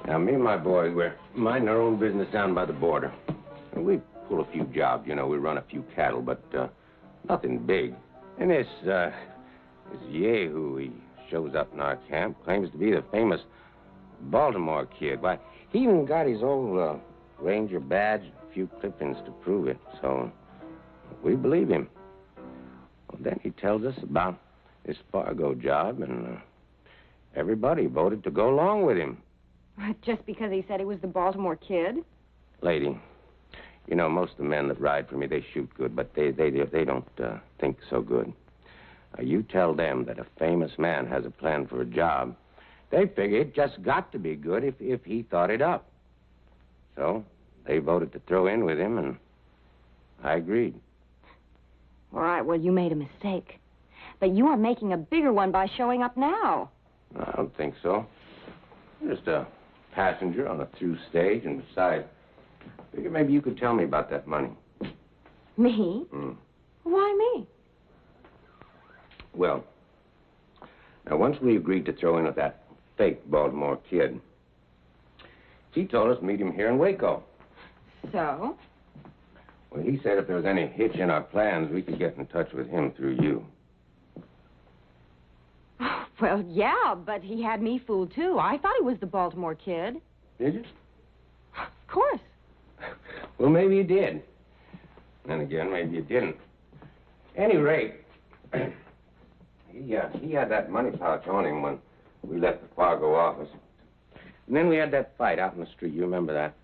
Now, me and my boys, we're minding our own business down by the border. And we pull a few jobs, you know. We run a few cattle, but nothing big. And this Yahoo, he shows up in our camp, claims to be the famous Baltimore Kid. Why, he even got his old Ranger badge, a few clippings to prove it. So we believe him. Well, then he tells us about this Fargo job, and everybody voted to go along with him. Just because he said he was the Baltimore Kid? Lady, you know, most of the men that ride for me, they shoot good, but they don't think so good. You tell them that a famous man has a plan for a job, they figure it just got to be good if he thought it up. So they voted to throw in with him, and I agreed. All right, well, you made a mistake. But you are making a bigger one by showing up now. I don't think so. I'm just a passenger on a through stage, and besides, I figured maybe you could tell me about that money. Me? Why me? Well, now, once we agreed to throw in with that fake Baltimore Kid, he told us to meet him here in Waco. So? Well, he said if there was any hitch in our plans, we could get in touch with him through you. Well, yeah, but he had me fooled, too. I thought he was the Baltimore Kid. Did you? Of course. Well, maybe you did. Then again, maybe you didn't. Any rate, he had that money pouch on him when we left the Fargo office. And then we had that fight out in the street. You remember that?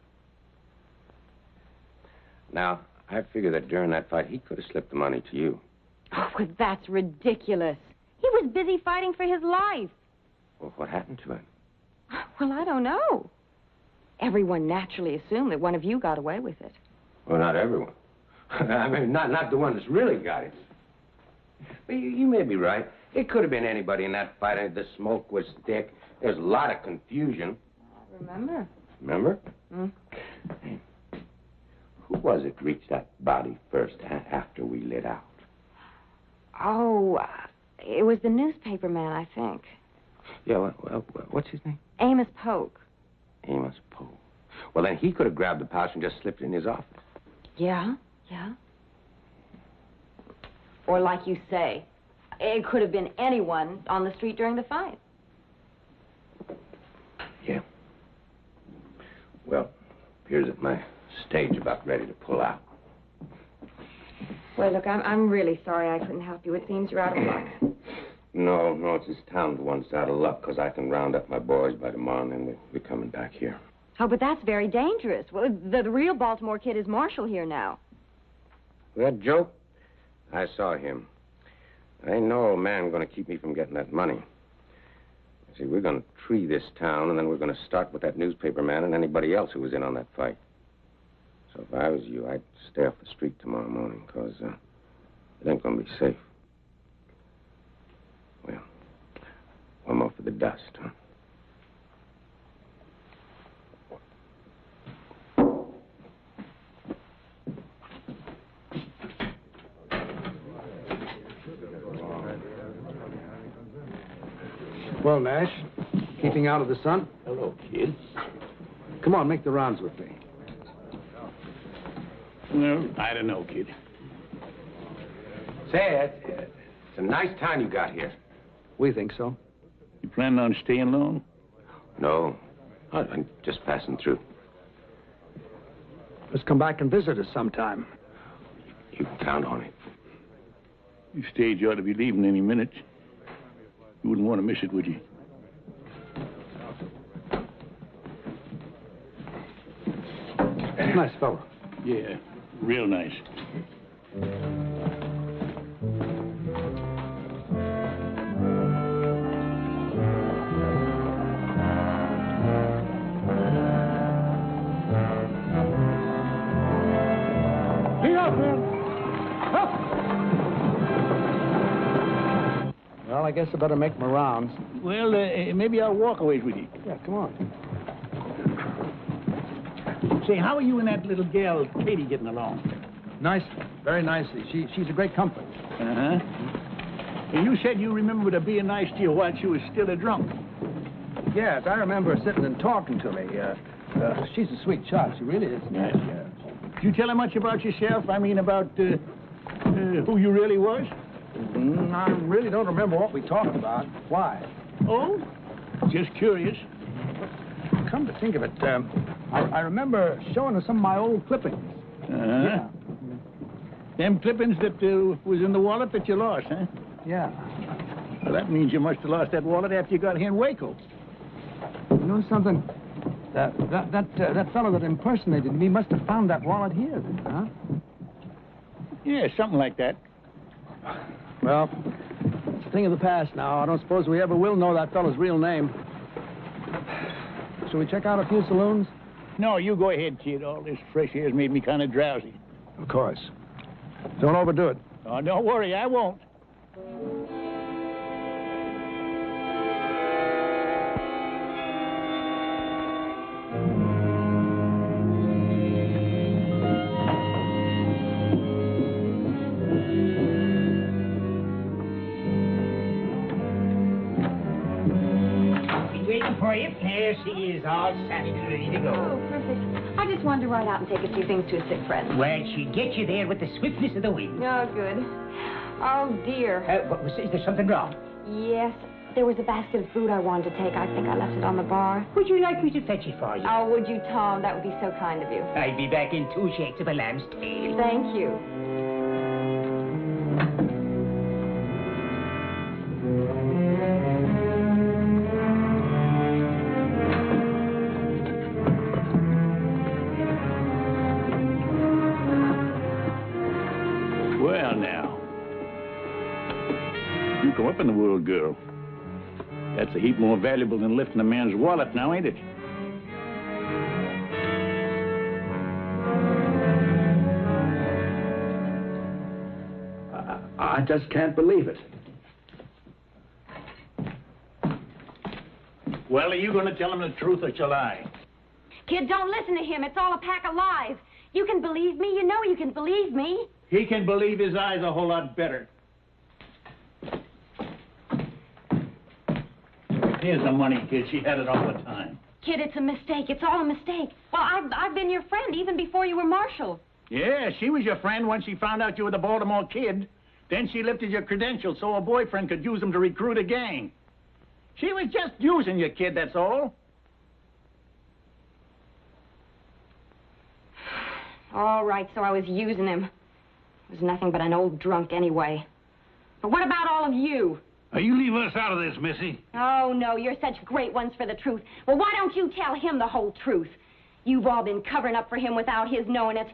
Now, I figure that during that fight, he could have slipped the money to you. Oh, well, that's ridiculous. He was busy fighting for his life. Well, what happened to him? Well, I don't know. Everyone naturally assumed that one of you got away with it. Well, not everyone. I mean, not the one that's really got it. But you may be right. It could have been anybody in that fight. The smoke was thick. There's a lot of confusion. I remember. Remember? Hey, who was it reached that body first after we lit out? Oh, it was the newspaper man, I think. Yeah, well, what's his name? Amos Polk. Amos Polk. Well, then he could have grabbed the pouch and just slipped it in his office. Yeah. Or like you say, it could have been anyone on the street during the fight. Yeah. Well, appears that my stage about ready to pull out. Well, look, I'm really sorry I couldn't help you. It seems you're out of luck. No, it's this town's the one that's out of luck, because I can round up my boys by tomorrow, and then we're coming back here. Oh, but that's very dangerous. Well, the real Baltimore Kid is Marshal here now. That joke? I saw him. I ain't no old man going to keep me from getting that money. See, we're going to tree this town, and then we're going to start with that newspaper man and anybody else who was in on that fight. So if I was you, I'd stay off the street tomorrow morning, because it ain't going to be safe. Well, one more for the dust, huh? Well, Nash, keeping out of the sun? Hello, kid. Come on, make the rounds with me. Well, I don't know, kid. Say, it's a nice town you got here. We think so. You planning on staying long? No, I'm just passing through. Let's come back and visit us sometime. You can count on it. Your stage ought to be leaving any minute. You wouldn't want to miss it, would you? Nice fellow. Yeah, real nice. Well, I guess I better make my rounds. Well, maybe I'll walk a ways with you. Yeah, come on. Say, how are you and that little gal, Katie, getting along? Nice, very nicely. She's a great comfort. Uh-huh. And you said you remembered her being nice to you while she was still a drunk. Yes, I remember her sitting and talking to me. She's a sweet child. She really is. Yeah. Did you tell her much about yourself? I mean, about who you really was? I really don't remember what we talked about. Why? Oh? Just curious. Come to think of it, I remember showing her some of my old clippings. Uh-huh. Yeah. Them clippings that was in the wallet that you lost, huh? Yeah. Well, that means you must have lost that wallet after you got here in Waco. You know something? That fellow that impersonated me must have found that wallet here, huh? Yeah, something like that. Well, it's a thing of the past now. I don't suppose we ever will know that fellow's real name. Shall we check out a few saloons? No, you go ahead, kid. All this fresh air's made me kind of drowsy. Of course. Don't overdo it. Oh, don't worry, I won't. For you. Here she is, all sassy and ready to go. Oh, perfect. I just wanted to ride out and take a few things to a sick friend. Well, she'd get you there with the swiftness of the wind. Oh, good. Oh, dear. Is there something wrong? Yes. There was a basket of food I wanted to take. I think I left it on the bar. Would you like me to fetch it for you? Oh, would you, Tom? That would be so kind of you. I'll be back in 2 shakes of a lamb's tail. Thank you. Well, now. You come up in the world, girl. That's a heap more valuable than lifting a man's wallet now, ain't it? I just can't believe it. Well, are you going to tell him the truth or shall I? Kid, don't listen to him. It's all a pack of lies. You can believe me. You know you can believe me. He can believe his eyes a whole lot better. Here's the money, kid. She had it all the time. Kid, it's a mistake. It's all a mistake. Well, I've been your friend even before you were marshal. Yeah, she was your friend when she found out you were the Baltimore Kid. Then she lifted your credentials so her boyfriend could use them to recruit a gang. She was just using you, kid, that's all. All right, so I was using him. He was nothing but an old drunk anyway. But what about all of you? Now, you leave us out of this, Missy. Oh, no, you're such great ones for the truth. Well, why don't you tell him the whole truth? You've all been covering up for him without his knowing it.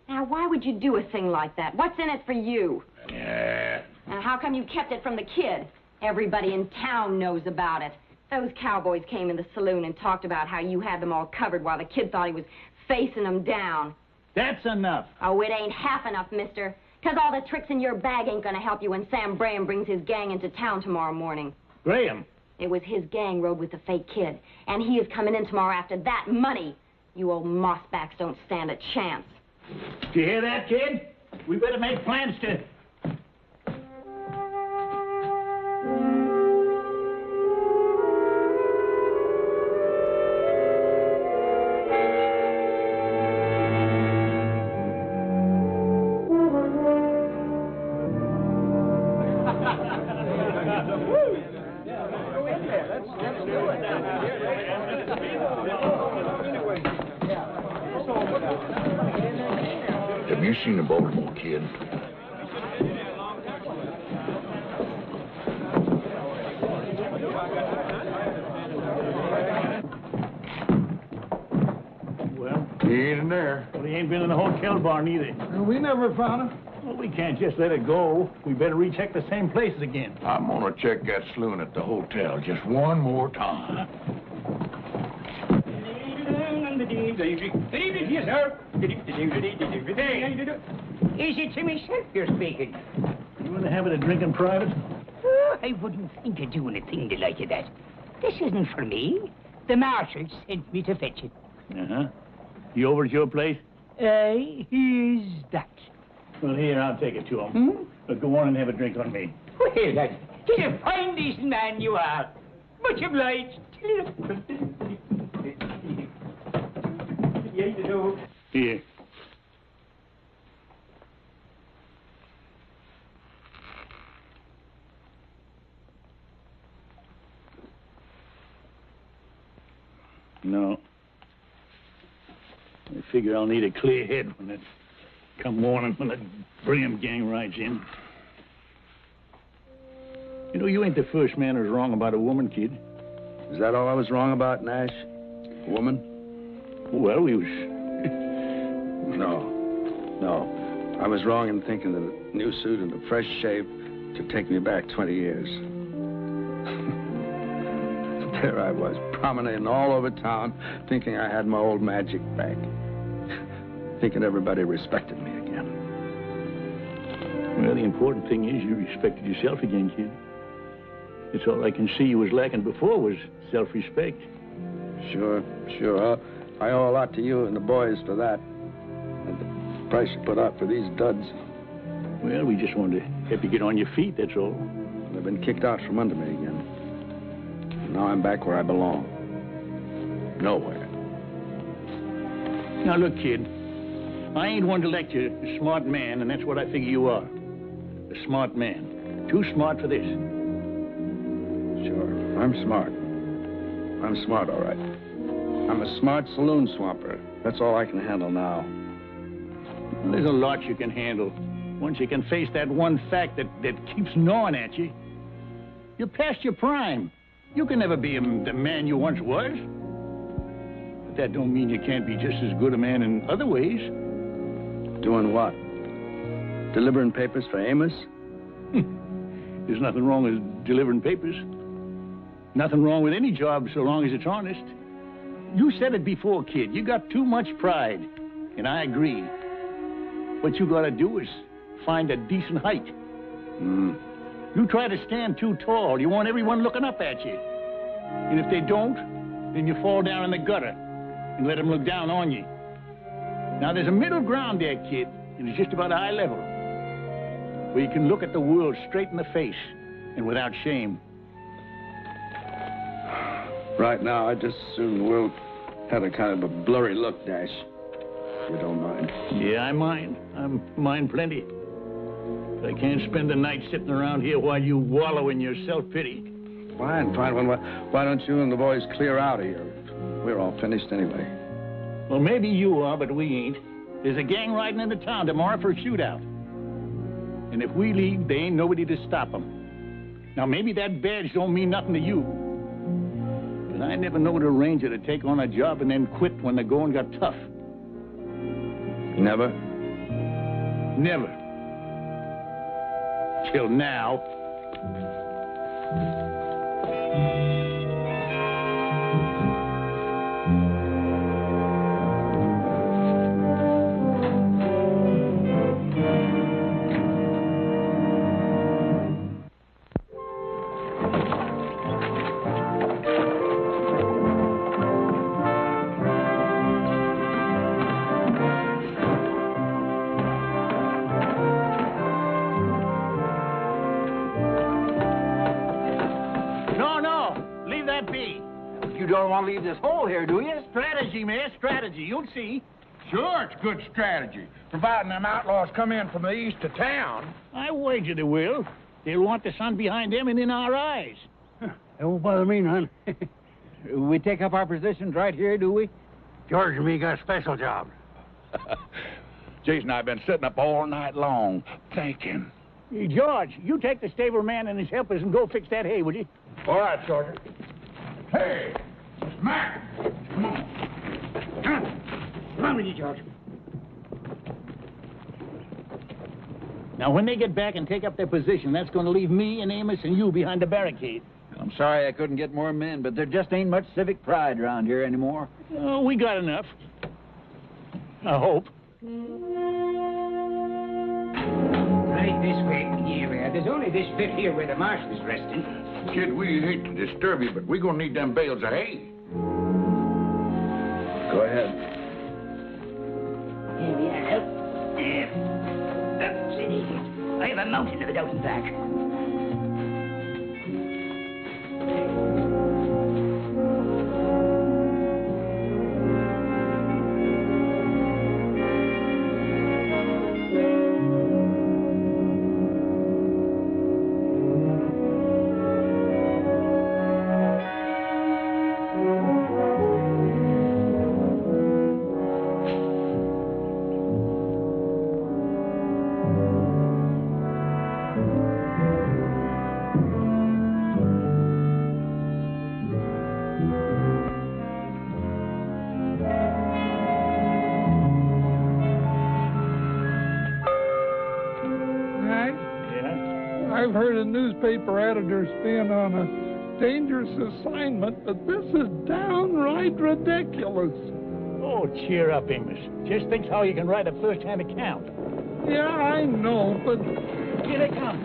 Now, why would you do a thing like that? What's in it for you? Yeah. And how come you kept it from the kid? Everybody in town knows about it. Those cowboys came in the saloon and talked about how you had them all covered while the kid thought he was facing them down. That's enough. Oh, it ain't half enough, mister. 'Cause all the tricks in your bag ain't gonna help you when Sam Graham brings his gang into town tomorrow morning. Graham? It was his gang rode with the fake kid, and he is coming in tomorrow after that money. You old mossbacks don't stand a chance. Did you hear that, kid? We better make plans to... Have you seen the Baltimore Kid? Well? He ain't in there. Well, he ain't been in the hotel barn either. We never found him. Well, we can't just let it go. We better recheck the same places again. I'm gonna check that saloon at the hotel just one more time. Good evening, yes, sir. Is it to myself you're speaking? You want to have it a drink in private? Oh, I wouldn't think of doing a thing the like of that. This isn't for me. The marshal sent me to fetch it. Uh-huh. He over at your place? Here's that. Well, here, I'll take it to him. But go on and have a drink on me. Well, lad, he's a fine, decent man you are. Much obliged. Here. No. I figure I'll need a clear head when it come morning when the Graham gang rides in. You know, you ain't the first man who's wrong about a woman, kid. Is that all I was wrong about, Nash? A woman? Well, we was... No. I was wrong in thinking that a new suit and a fresh shave should take me back 20 years. There I was, promenading all over town, thinking I had my old magic back. Thinking everybody respected me again. Well, the important thing is you respected yourself again, kid. It's all I can see you was lacking before was self-respect. Sure. I owe a lot to you and the boys for that. And the price you put out for these duds. Well, we just wanted to help you get on your feet, that's all. I've been kicked out from under me again. Now I'm back where I belong. Nowhere. Now, look, kid. I ain't one to lecture a smart man, and that's what I figure you are. A smart man. Too smart for this. Sure, I'm smart. I'm smart, all right. I'm a smart saloon swamper. That's all I can handle now. Well, there's a lot you can handle. Once you can face that one fact that keeps gnawing at you. You're past your prime. You can never be the man you once was. But that don't mean you can't be just as good a man in other ways. Doing what? Delivering papers for Amos? There's nothing wrong with delivering papers. Nothing wrong with any job so long as it's honest. You said it before, kid. You got too much pride. And I agree. What you gotta do is find a decent height. You try to stand too tall. You want everyone looking up at you. And if they don't, then you fall down in the gutter and let them look down on you. Now, there's a middle ground there, kid, and it's just about eye level, where you can look at the world straight in the face and without shame. Right now, I just as soon we'll have a kind of a blurry look, Dash. If you don't mind. Yeah, I mind. I mind plenty. But I can't spend the night sitting around here while you wallow in your self-pity. Fine. Why don't you and the boys clear out of here? We're all finished anyway. Well, maybe you are, but we ain't. There's a gang riding into town tomorrow for a shootout. And if we leave, there ain't nobody to stop them. Now, maybe that badge don't mean nothing to you. But I never knowed a ranger to take on a job and then quit when the going got tough. Never? Never. Till now. Leave this hole here, do you? Strategy, man, strategy. You'll see. Sure, it's good strategy. Providing them outlaws come in from the east of town. I wager they will. They'll want the sun behind them and in our eyes. It won't bother me none. We take up our positions right here, do we? George and me got a special job. Jason and I have been sitting up all night long thinking. Hey, George, you take the stable man and his helpers and go fix that hay, will you? All right, Sergeant. Hey! Mac! Come on. Come on with you, George. Now, when they get back and take up their position, that's going to leave me and Amos and you behind the barricade. I'm sorry I couldn't get more men, but there just ain't much civic pride around here anymore. Oh, we got enough. I hope. Right this way. Here, there's only this bit here where the marshal's resting. Kid, we hate to disturb you, but we're going to need them bales of hay. Go ahead. Here we are. Up, steady. I have a mountain of it out and back. I've heard of newspaper editors being on a dangerous assignment, but this is downright ridiculous. Oh, cheer up, Amos. Just think how you can write a first-hand account. Yeah, I know, but... Here they come.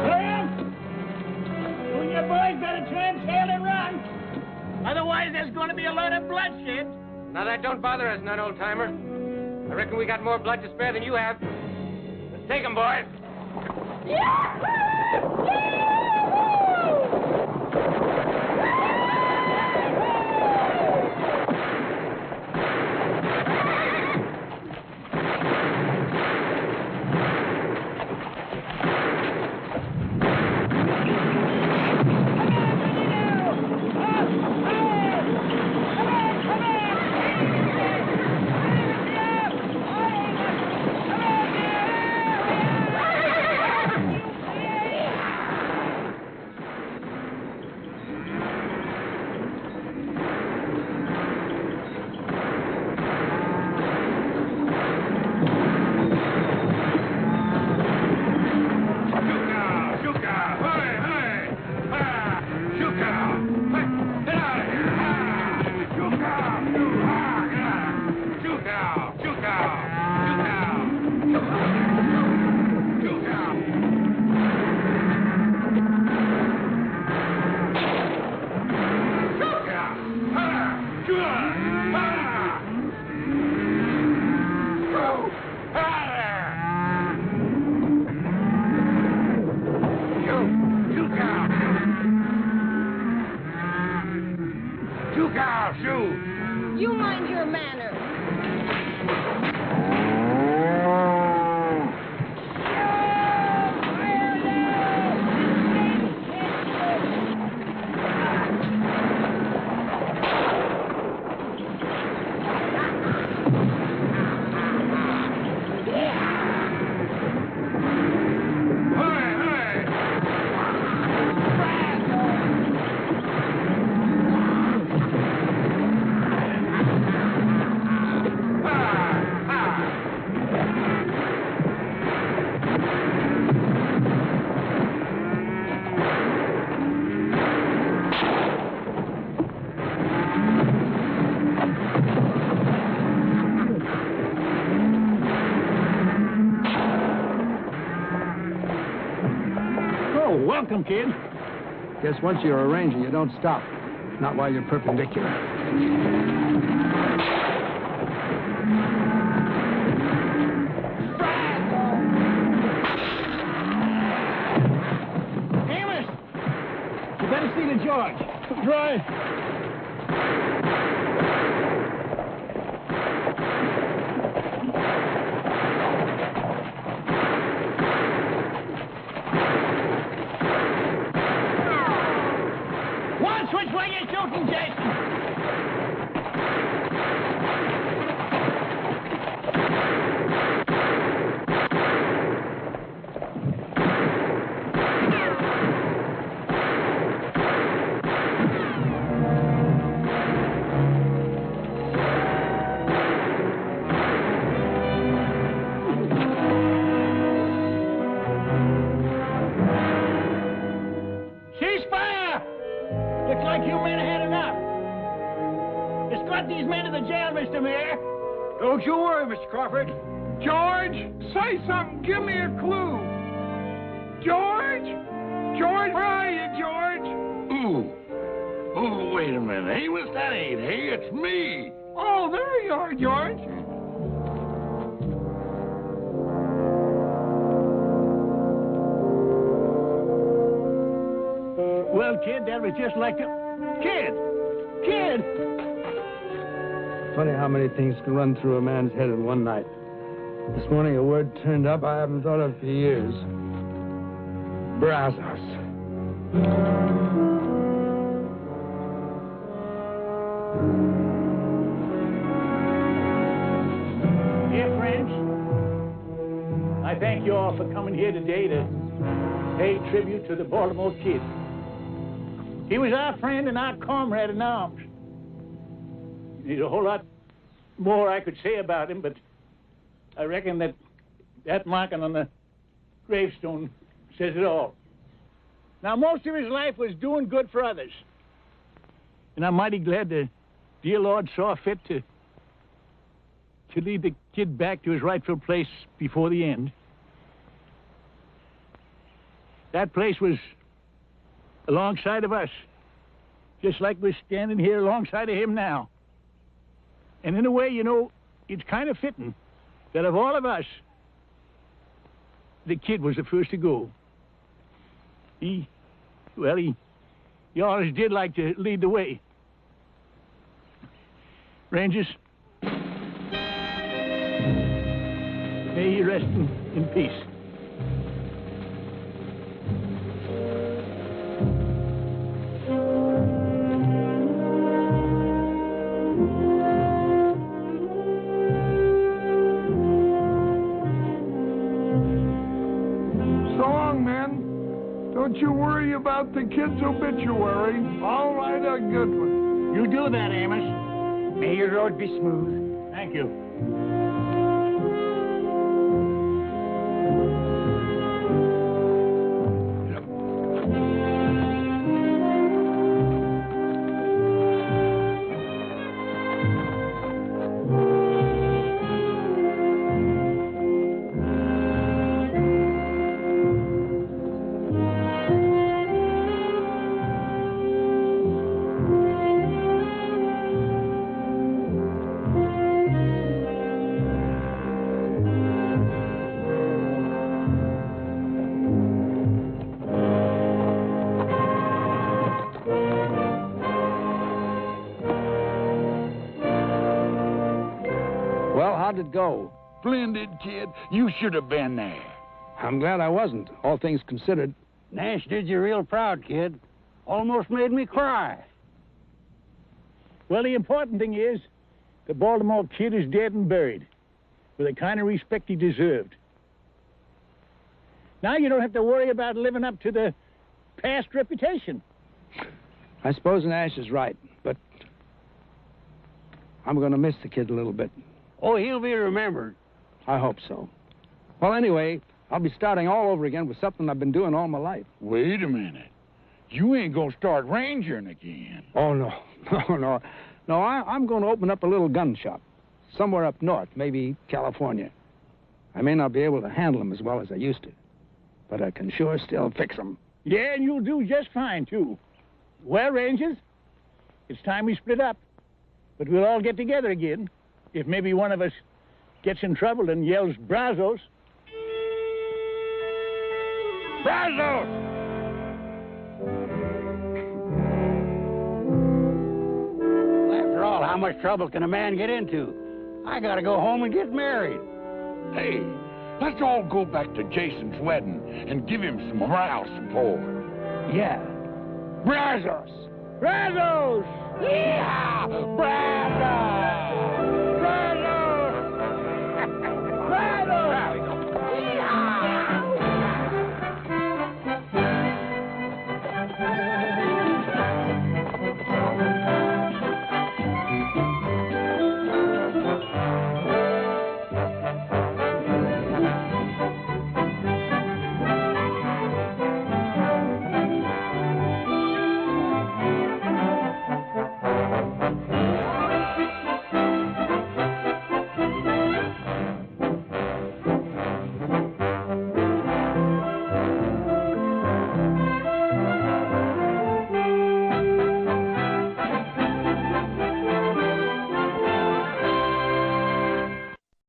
Graham! You and your boys better turn tail and run. Otherwise, there's going to be a lot of bloodshed. Now, that don't bother us none, old-timer. I reckon we got more blood to spare than you have. Let's take 'em, boys. I'll shoot. You mind your manners. Welcome, kid. Guess once you're a ranger, you don't stop. Not while you're perpendicular. Amos! You better see the George. Right. Which way you shooting, Jason? These men to the jail, Mr. Mayor. Don't you worry, Mr. Crawford. George, say something. Give me a clue. George? George, where are you, George? Ooh. Oh, wait a minute. Amos, that ain't hay. It's me. Oh, there you are, George. Well, kid, that was just like the... Kid! Funny how many things can run through a man's head in one night. This morning a word turned up I haven't thought of for years. Brazos. Dear friends, I thank you all for coming here today to pay tribute to the Baltimore Kid. He was our friend and our comrade in arms. There's a whole lot more I could say about him, but I reckon that marking on the gravestone says it all. Now, most of his life was doing good for others. And I'm mighty glad the dear Lord saw fit to lead the kid back to his rightful place before the end. That place was alongside of us, just like we're standing here alongside of him now. And in a way, you know, it's kind of fitting that of all of us, the kid was the first to go. He always did like to lead the way. Rangers, may he rest in peace. Don't you worry about the kid's obituary. I'll write a good one. You do that, Amos. May your road be smooth. Thank you. How'd it go? Splendid, kid. You should have been there. I'm glad I wasn't, all things considered. Nash did you real proud, kid. Almost made me cry. Well, the important thing is the Baltimore Kid is dead and buried with the kind of respect he deserved. Now you don't have to worry about living up to the past reputation. I suppose Nash is right, but I'm going to miss the kid a little bit. Oh, he'll be remembered. I hope so. Well, anyway, I'll be starting all over again with something I've been doing all my life. Wait a minute. You ain't gonna start rangering again. Oh, no. No, I'm going to open up a little gun shop. Somewhere up north, maybe California. I may not be able to handle them as well as I used to, but I can sure still fix them. Yeah, and you'll do just fine, too. Well, Rangers, it's time we split up. But we'll all get together again if maybe one of us gets in trouble and yells, Brazos. Brazos! After all, how much trouble can a man get into? I gotta go home and get married. Hey, let's all go back to Jason's wedding and give him some moral support. Yeah. Brazos! Brazos! Yeah! Brazos!